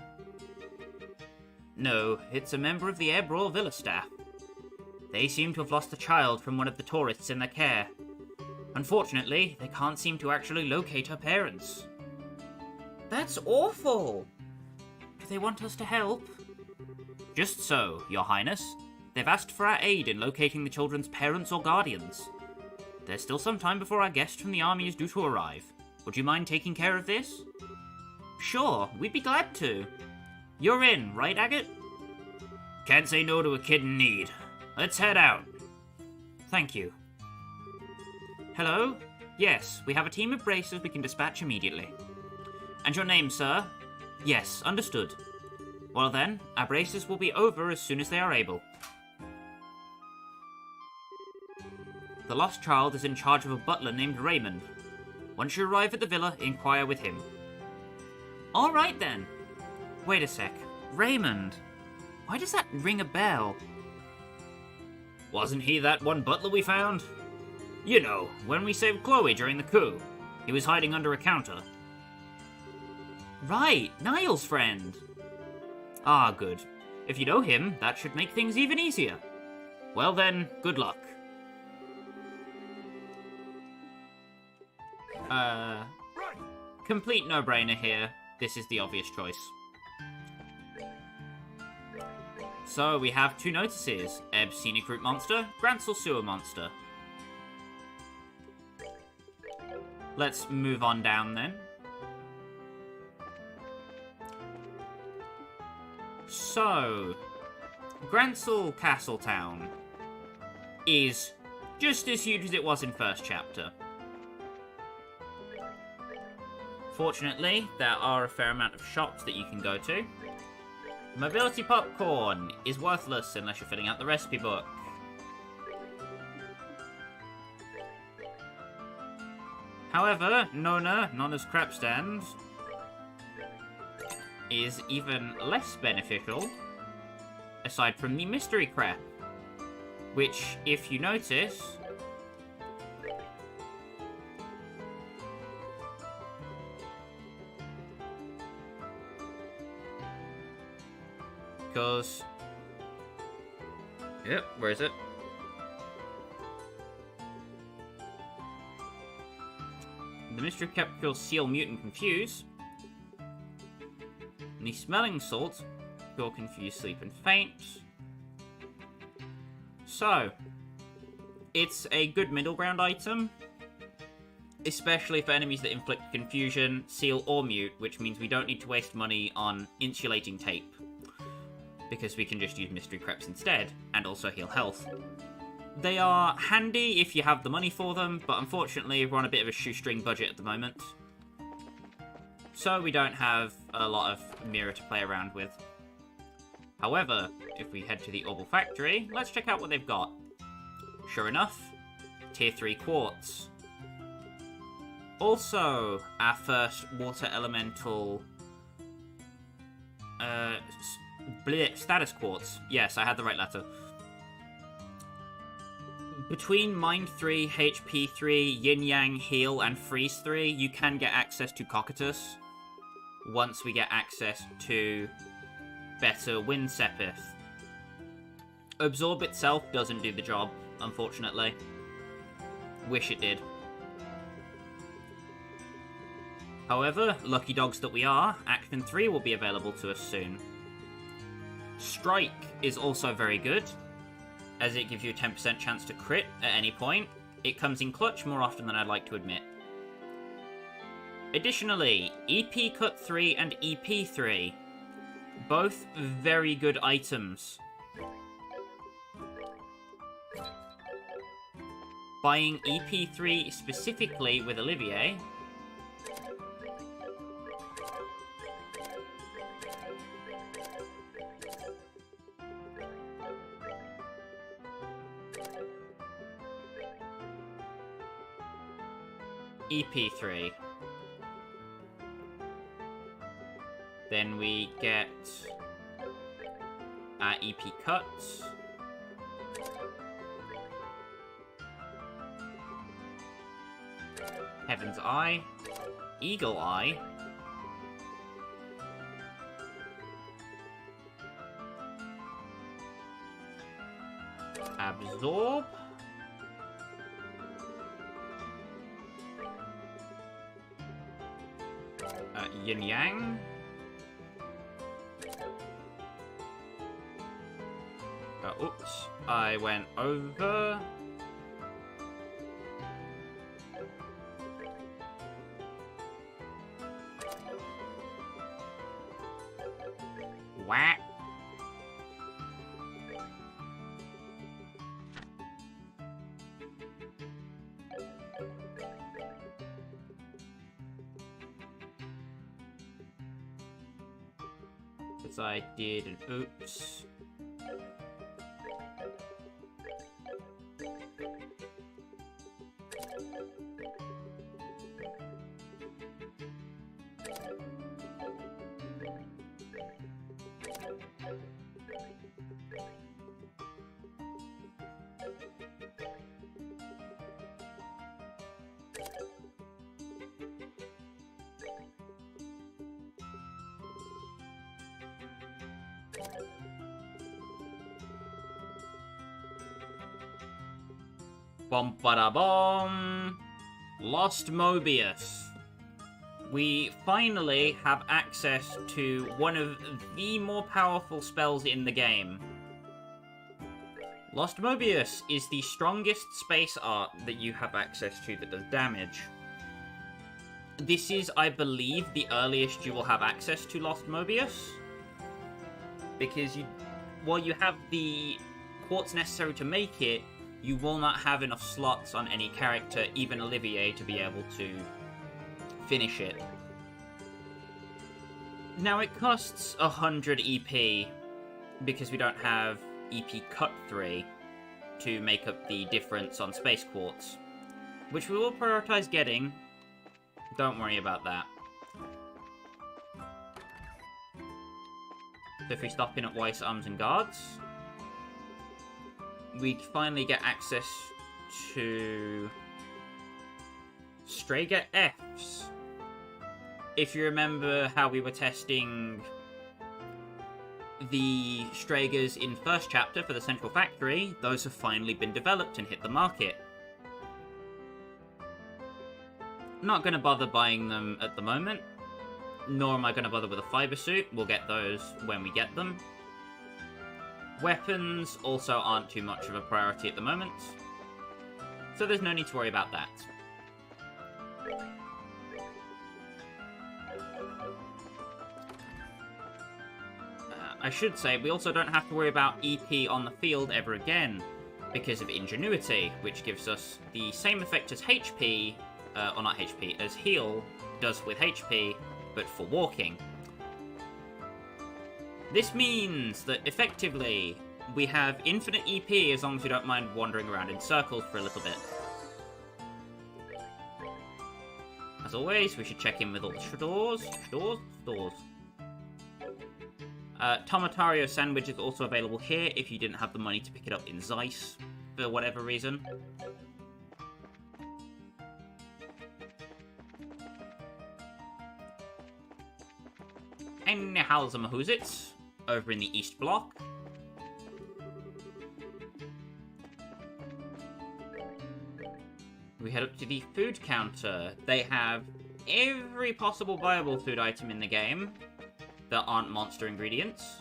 Speaker 4: No, it's a member of the Air Brawl Villa staff. They seem to have lost a child from one of the tourists in their care. Unfortunately, they can't seem to actually locate her parents. That's awful! Do they want us to help? Just so, Your Highness. They've asked for our aid in locating the children's parents or guardians. There's still some time before our guest from the army is due to arrive. Would you mind taking care of this? Sure, we'd be glad to. You're in, right, Agate?
Speaker 1: Can't say no to a kid in need. Let's head out.
Speaker 4: Thank you. Hello? Yes, we have a team of bracers we can dispatch immediately. And your name, sir? Yes, understood. Well then, our bracers will be over as soon as they are able. The lost child is in charge of a butler named Raymond. Once you arrive at the villa, inquire with him. Alright then. Wait a sec. Raymond. Why does that ring a bell?
Speaker 1: Wasn't he that one butler we found? You know, when we saved Chloe during the coup. He was hiding under a counter.
Speaker 4: Right, Niall's friend. Ah, good. If you know him, that should make things even easier.
Speaker 1: Well then, good luck.
Speaker 4: Complete no-brainer here. This is the obvious choice. So, we have two notices. Ebb Scenic Route Monster, Grancel Sewer Monster. Let's move on down then. So, Grancel Castletown is just as huge as it was in first chapter. Fortunately, there are a fair amount of shops that you can go to. Mobility popcorn is worthless unless you're filling out the recipe book. However, Nona's crap stand is even less beneficial, aside from the mystery crap, which, if you notice,
Speaker 1: because... Yep, where is it? The mystery capsules seal, mute, and confuse. And the smelling salts cure, confuse, sleep, and faint. So, it's a good middle ground item, especially for enemies that inflict confusion, seal, or mute, which means we don't need to waste money on insulating tape, because we can just use mystery creps instead, and also heal health. They are handy if you have the money for them, but unfortunately we're on a bit of a shoestring budget at the moment, so we don't have a lot of mirror to play around with. However, if we head to the Orbital Factory, let's check out what they've got. Sure enough, Tier 3 Quartz. Also, our first Water Elemental... Status Quartz. Yes, I had the right letter. Between Mind 3, HP 3, Yin Yang, Heal, and Freeze 3, you can get access to Cocytus once we get access to better Wind Sepith. Absorb itself doesn't do the job, unfortunately. Wish it did. However, lucky dogs that we are, Action 3 will be available to us soon. Strike is also very good, as it gives you a 10% chance to crit at any point. It comes in clutch more often than I'd like to admit. Additionally, EP Cut 3 and EP 3. Both very good items. Buying EP3 specifically with Olivier EP3. Then we get our EP cuts. Heaven's Eye. Eagle Eye. Absorb. Yin Yang. Oops, I went over. Whack. Because I did an oops. Bum bada bum. Lost Mobius. We finally have access to one of the more powerful spells in the game. Lost Mobius is the strongest space art that you have access to that does damage. This is, I believe, the earliest you will have access to Lost Mobius. Because while you have the quartz necessary to make it, you will not have enough slots on any character, even Olivier, to be able to finish it. Now, it costs 100 EP, because we don't have EP Cut 3 to make up the difference on Space Quartz, which we will prioritize getting. Don't worry about that. So if we stop in at Weiss Arms and Guards, we finally get access to Strega Fs. If you remember how we were testing
Speaker 4: the Stragers in first chapter for the Central Factory, those have finally been developed and hit the market. Not going to bother buying them at the moment, nor am I going to bother with a fiber suit. We'll get those when we get them. Weapons also aren't too much of a priority at the moment, so there's no need to worry about that. I should say, we also don't have to worry about EP on the field ever again, because of Ingenuity, which gives us the same effect as HP, or not HP, as Heal does with HP, but for walking. This means that, effectively, we have infinite EP as long as we don't mind wandering around in circles for a little bit. As always, we should check in with all the stores. Tomatario sandwich is also available here if you didn't have the money to pick it up in Zeiss, for whatever reason. And Halzamahuzits, over in the East Block. We head up to the food counter. They have every possible viable food item in the game that aren't monster ingredients.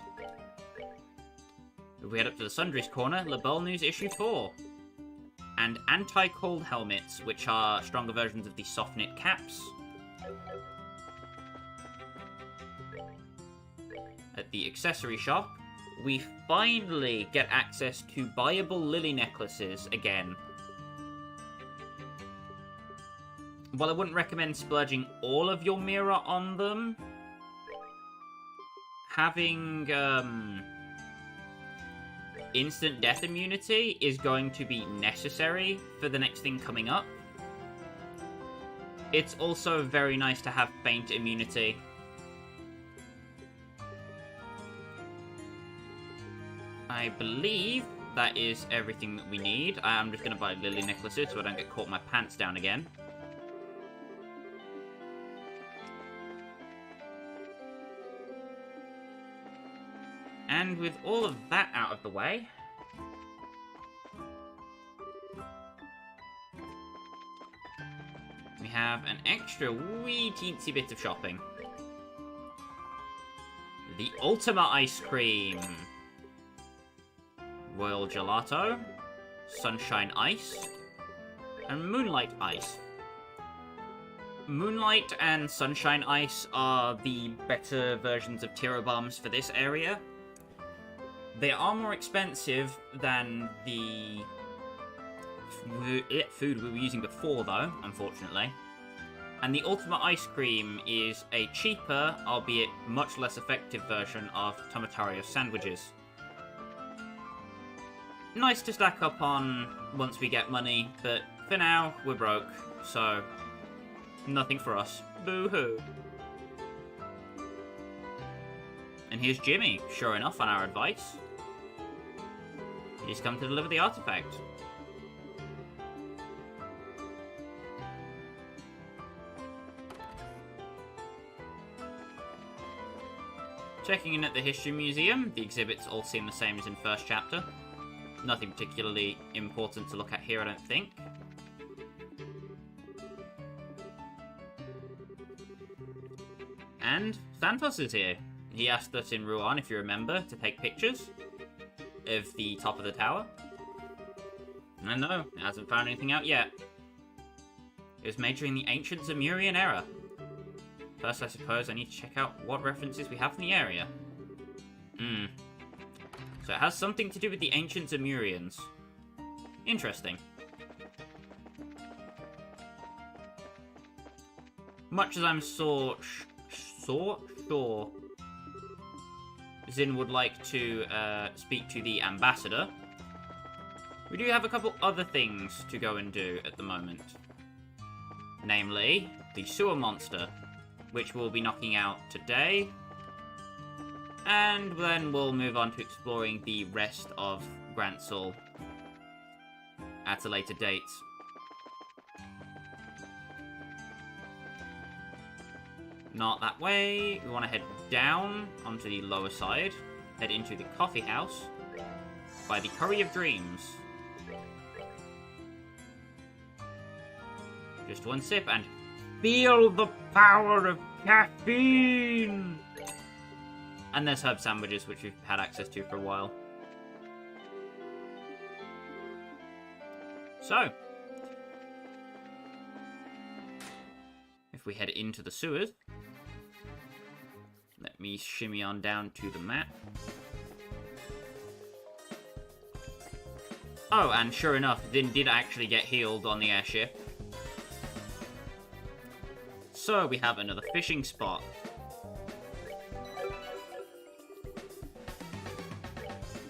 Speaker 4: If we head up to the Sundries corner, Label News Issue 4. And anti-cold helmets, which are stronger versions of the soft knit caps. At the accessory shop, we finally get access to buyable lily necklaces again. While I wouldn't recommend splurging all of your mirror on them, having instant death immunity is going to be necessary for the next thing coming up. It's also very nice to have faint immunity. I believe that is everything that we need. I am just going to buy lily necklaces so I don't get caught my pants down again. And with all of that out of the way, we have an extra wee teensy bit of shopping. The Ultima Ice Cream. Royal Gelato, Sunshine Ice, and Moonlight Ice. Moonlight and Sunshine Ice are the better versions of Tiro Bombs for this area. They are more expensive than the food we were using before, though, unfortunately. And the Ultima Ice Cream is a cheaper, albeit much less effective version of Tomatario sandwiches. Nice to stack up on once we get money, but for now, we're broke, so nothing for us. Boo-hoo. And here's Jimmy, sure enough, on our advice. He's come to deliver the artifact. Checking in at the History Museum, the exhibits all seem the same as in first chapter. Nothing particularly important to look at here, I don't think. And Santos is here. He asked us in Rouen, if you remember, to take pictures of the top of the tower. And no, it hasn't found anything out yet. It was made during the ancient Zemurian era. First, I suppose I need to check out what references we have in the area. So it has something to do with the ancient Zemurians. Interesting. Much as I'm sure Zin would like to speak to the ambassador, we do have a couple other things to go and do at the moment. Namely, the sewer monster, which we'll be knocking out today. And then we'll move on to exploring the rest of Grancel at a later date. Not that way. We want to head down onto the lower side. head into the coffee house by the Curry of Dreams. Just one sip and feel the power of caffeine! And there's herb sandwiches, which we've had access to for a while. So, if we head into the sewers, let me shimmy on down to the map. Oh, and sure enough, Din did actually get healed on the airship. So we have another fishing spot.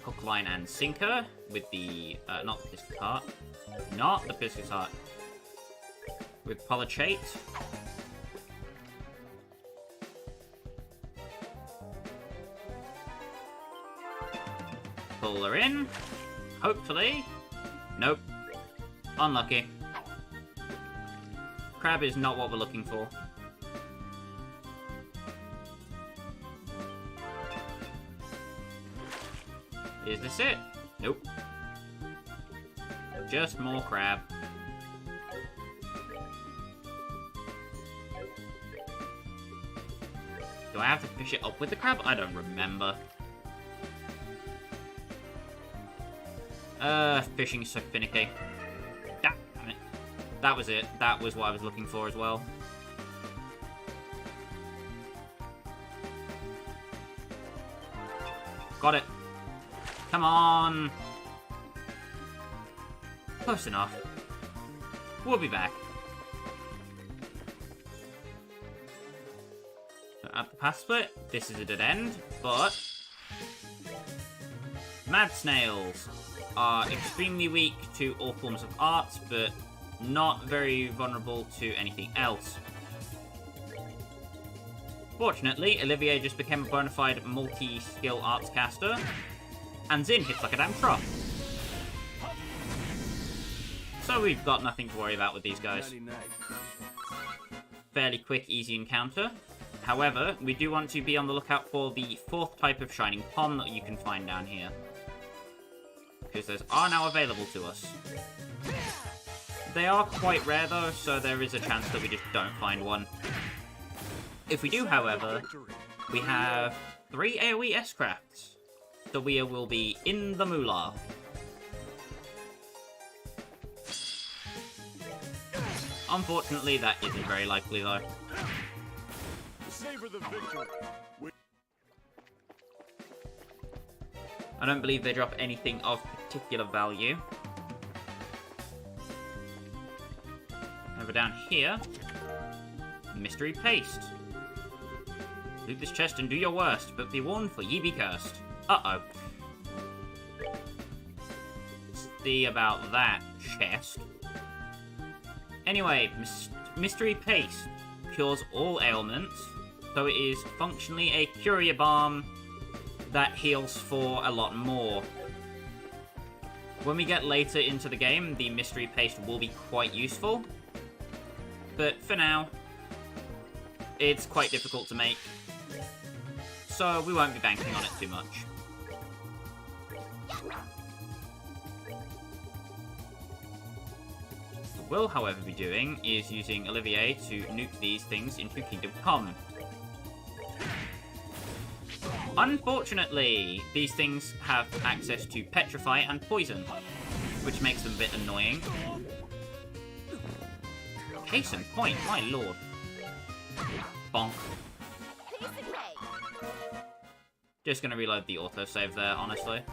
Speaker 4: Hook, line, and sinker with the, not the pistol cart. Not the pistol cart. With polychate. Pull her in. Hopefully. Nope. Unlucky. Crab is not what we're looking for. Is this it? Nope. Just more crab. Do I have to fish it up with the crab? I don't remember. Fishing is so finicky. Damn it. That was it. That was what I was looking for as well. Got it. Come on. Close enough. We'll be back. So at the path split, this is a dead end, but mad snails are extremely weak to all forms of arts, but not very vulnerable to anything else. Fortunately, Olivier just became a bona fide multi-skill arts caster, and Zin hits like a damn truck. So we've got nothing to worry about with these guys. Fairly quick, easy encounter. However, we do want to be on the lookout for the fourth type of shining pom that you can find down here, because those are now available to us. They are quite rare though, so there is a chance that we just don't find one. If we do, however, we have 3 AoE S-crafts, so we will be in the moolah. Unfortunately, that isn't very likely though.
Speaker 2: Savor the victory.
Speaker 4: I don't believe they drop anything of particular value. Over down here, mystery paste. Loot this chest and do your worst, but be warned, for ye be cursed. Uh-oh. See about that chest. Anyway, mystery paste cures all ailments, so it is functionally a courier balm that heals for a lot more. When we get later into the game, the mystery paste will be quite useful, but for now, it's quite difficult to make, so we won't be banking on it too much. What we'll, however, be doing is using Olivier to nuke these things into Kingdom Come. Unfortunately, these things have access to Petrify and Poison, which makes them a bit annoying. Case in point, my lord. Bonk. Just gonna reload the autosave there, honestly.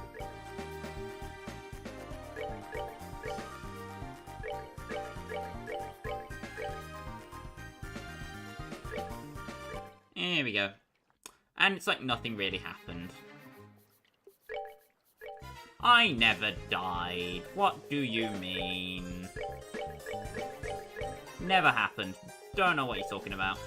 Speaker 4: Here we go. And it's like nothing really happened. I never died. What do you mean? Never happened. Don't know what you're talking about.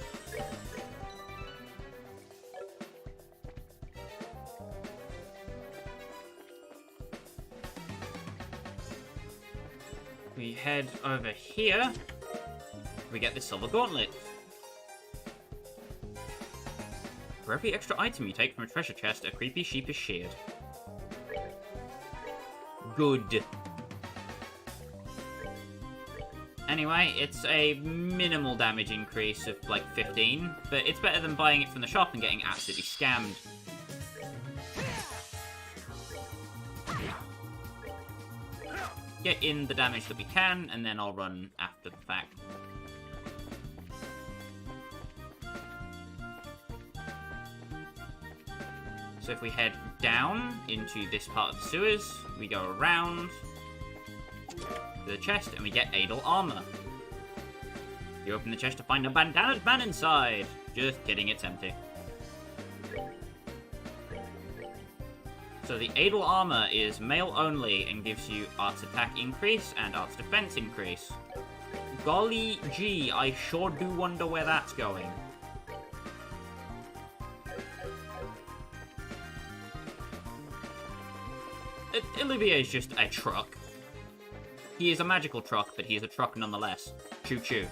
Speaker 4: We head over here. We get the silver gauntlet. For every extra item you take from a treasure chest, a creepy sheep is sheared. Good. Anyway, it's a minimal damage increase of like 15, but it's better than buying it from the shop and getting absolutely scammed. Get in the damage that we can, and then I'll run after the fact. So if we head down into this part of the sewers, we go around to the chest, and we get Adel armor. You open the chest to find a bandanaed man inside. Just kidding, it's empty. So the Adel armor is male only and gives you arts attack increase and arts defense increase. Golly gee, I sure do wonder where that's going. Olivier's just a truck. He is a magical truck, but he is a truck nonetheless. Choo-choo.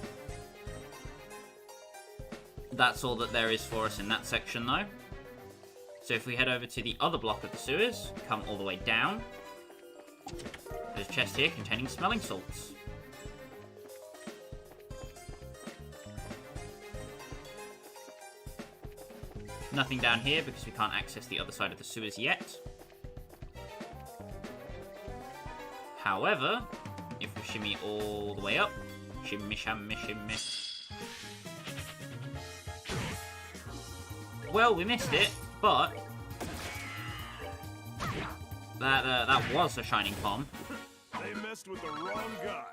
Speaker 4: That's all that there is for us in that section, though. So if we head over to the other block of the sewers, come all the way down, there's a chest here containing smelling salts. Nothing down here because we can't access the other side of the sewers yet. However, if we shimmy all the way up, shimmy, shimmy, shimmy. Well, we missed it, but that was a shining palm.
Speaker 3: They messed with the wrong guy.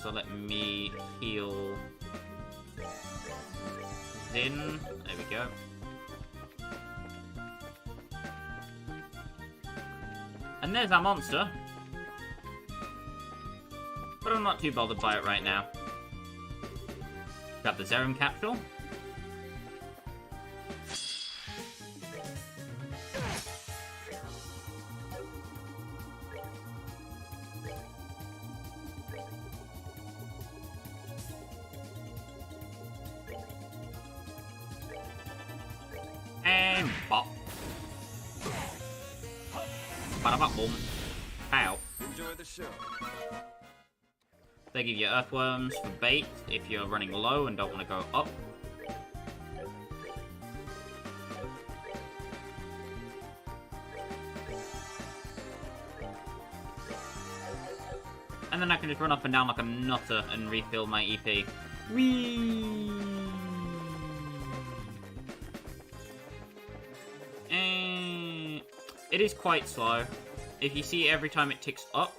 Speaker 4: So let me heal Zin. There we go. And there's our monster. But I'm not too bothered by it right now. Grab the Zerum capsule. And bop. Bada-bop-boom. Ow.
Speaker 2: Enjoy the show.
Speaker 4: They give you earthworms for bait if you're running low and don't want to go up. And then I can just run up and down like a nutter and refill my EP. Whee! It is quite slow. If you see every time it ticks up,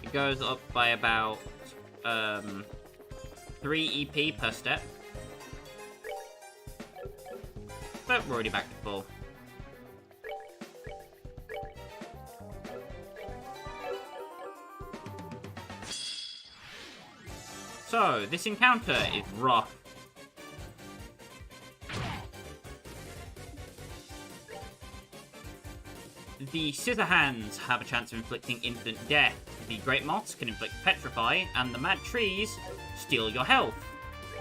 Speaker 4: it goes up by about 3 EP per step. But we're already back to full. So, this encounter is rough. The Scissor Hands have a chance of inflicting instant death. The Great Moths can inflict Petrify, and the Mad Trees steal your health.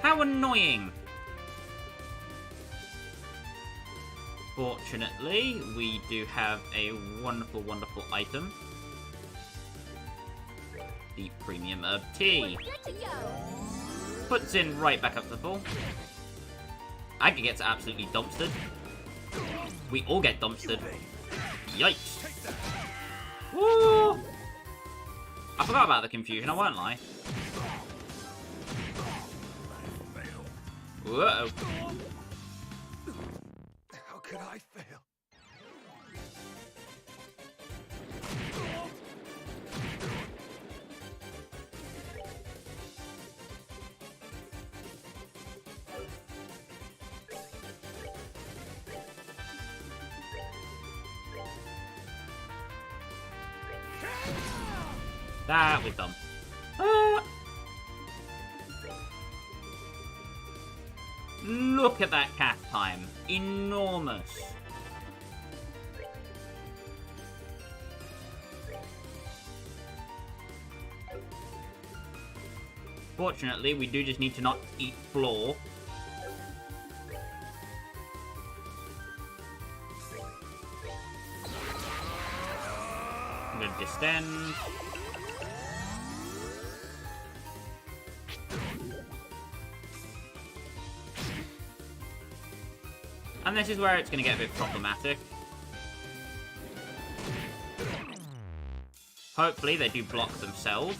Speaker 4: How annoying! Fortunately, we do have a wonderful, wonderful item. The Premium Herb Tea. Puts in right back up to full. Aggie gets absolutely dumpstered. We all get dumpstered. Yikes. Woo! I forgot about the confusion, I won't lie. Whoa.
Speaker 2: How could I fail?
Speaker 4: That was dumb. Ah. Look at that cast time. Enormous. Fortunately, we do just need to not eat floor. I'm gonna distend. And this is where it's gonna get a bit problematic. Hopefully they do block themselves.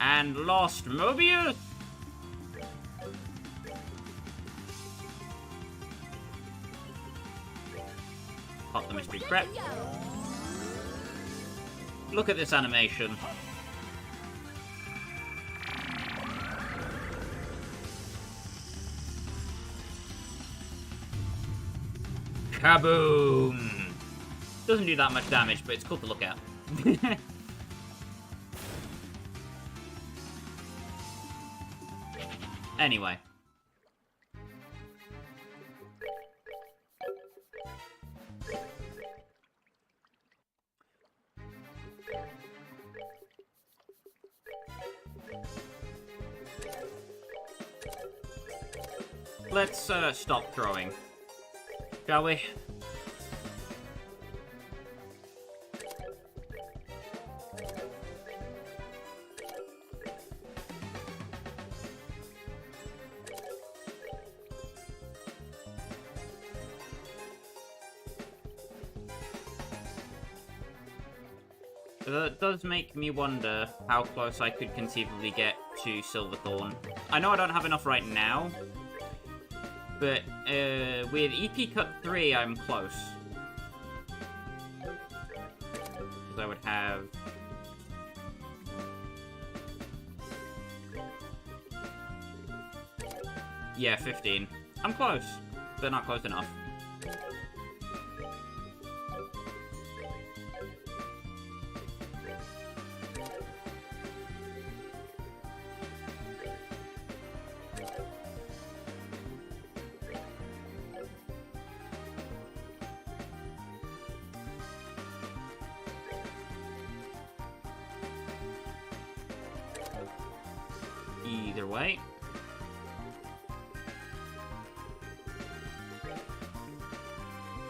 Speaker 4: And lost Mobius! Pop the mystery prep. Look at this animation. Kaboom! Doesn't do that much damage, but it's cool to look at. Anyway. Let's stop throwing, shall we? That does make me wonder how close I could conceivably get to Silverthorn. I know I don't have enough right now, but with EP Cut 3, I'm close. Because I would have... Yeah, 15. I'm close, but not close enough. Either way.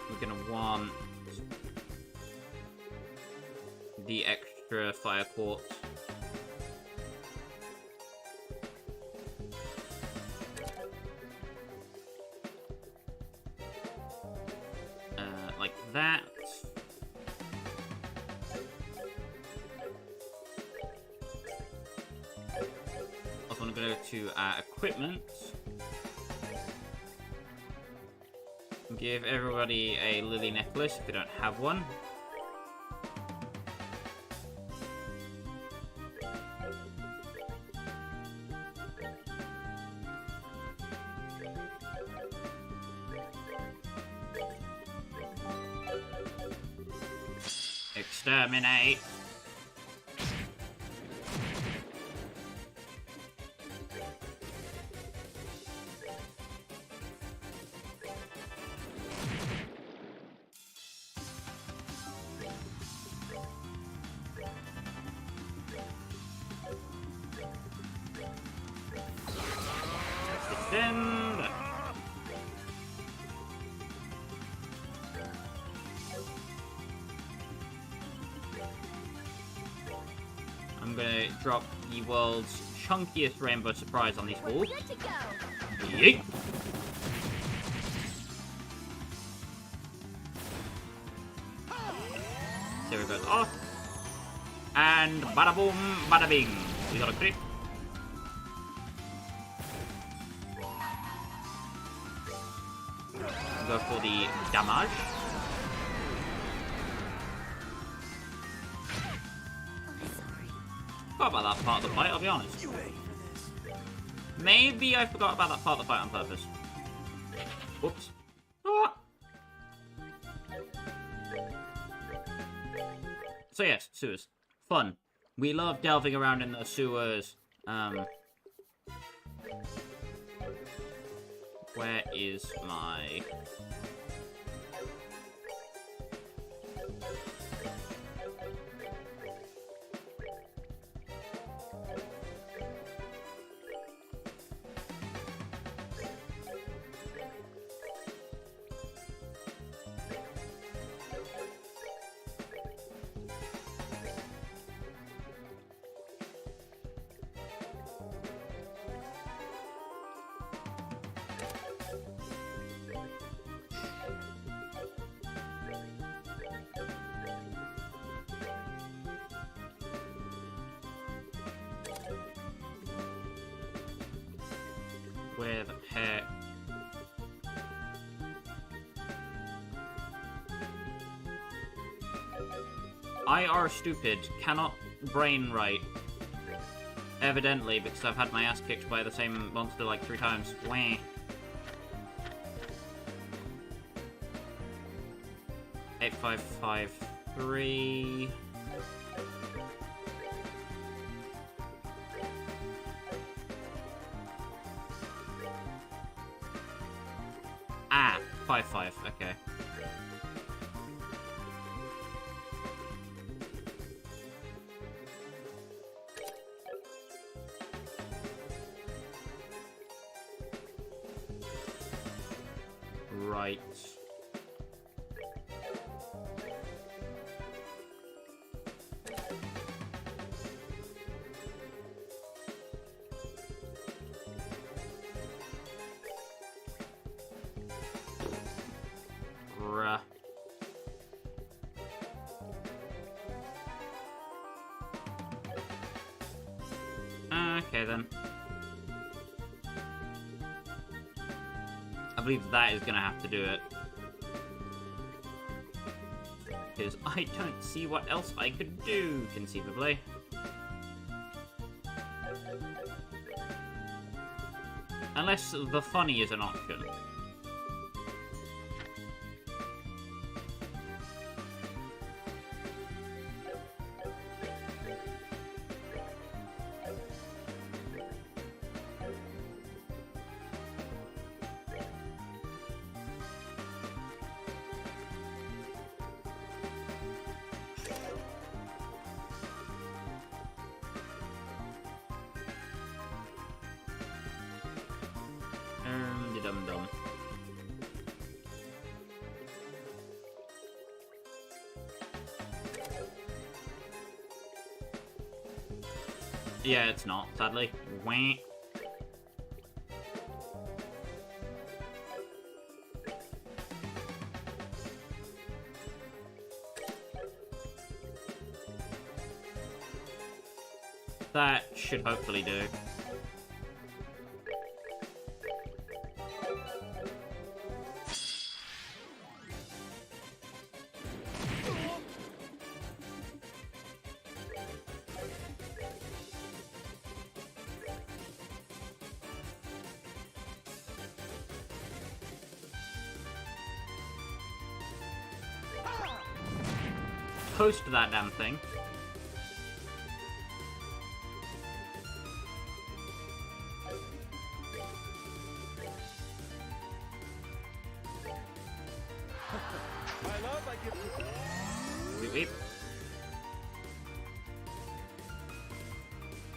Speaker 4: We're gonna want the extra fire quartz. Like that. Also want to go to equipment. Give everybody a lily necklace if they don't have one. Exterminate. Extend. I'm gonna drop the world's chunkiest rainbow surprise on these balls. Yeet! There it goes off. And bada boom, bada bing. We got a crit. Go for the damage. Forgot about that part of the fight, I'll be honest. Maybe I forgot about that part of the fight on purpose. Whoops. Ah. So yes, sewers. Fun. We love delving around in the sewers. Where is my...
Speaker 1: Where the heck? I are stupid. Cannot brain right. Evidently, because I've had my ass kicked by the same monster like 3 times. Wah. 8553. Ah, 55. Okay. Right. Bruh. Okay then. I believe that is gonna have to do it. Because I don't see what else I could do, conceivably. Unless the funny is an option. Dum-dum. Yeah, it's not, sadly. Wah. That should hopefully do. Post that damn thing.
Speaker 2: My love, I give you.
Speaker 1: Weep, weep.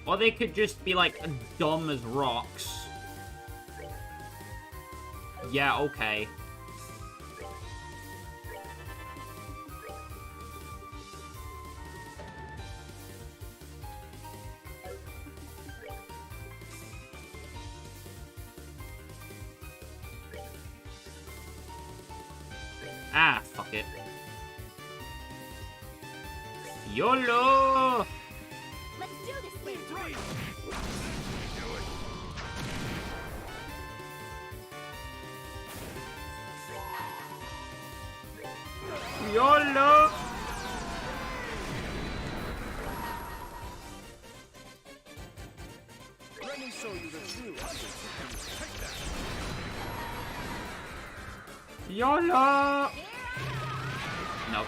Speaker 1: Or they could just be like dumb as rocks. Yeah, okay. Ah, fuck it. YOLO!
Speaker 5: Let's do this thing.
Speaker 1: YOLO!
Speaker 2: Let me show you the true essence of Take that.
Speaker 1: YOLO! Nope.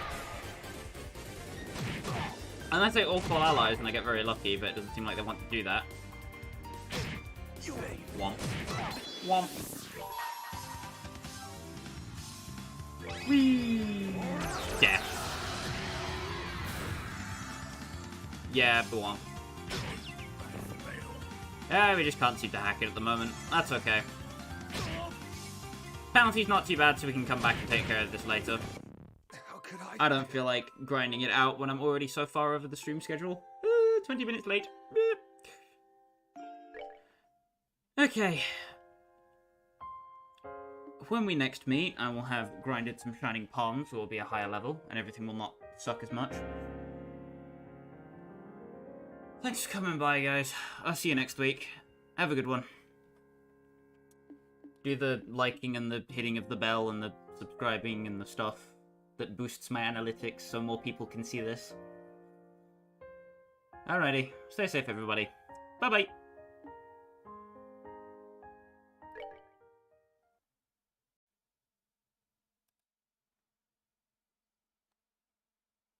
Speaker 1: Unless they all call allies and I get very lucky, but it doesn't seem like they want to do that. Womp. Womp. Whee! Death. Yeah, womp. Yeah, we just can't seem to hack it at the moment. That's okay. Penalty's not too bad, so we can come back and take care of this later.
Speaker 2: How could
Speaker 1: I don't feel like grinding it out when I'm already so far over the stream schedule. 20 minutes late. Okay. When we next meet, I will have grinded some Shining Palms, so it will be a higher level, and everything will not suck as much. Thanks for coming by, guys. I'll see you next week. Have a good one. do the liking and the hitting of the bell and the subscribing and the stuff that boosts my analytics so more people can see this. Alrighty, stay safe everybody. Bye-bye!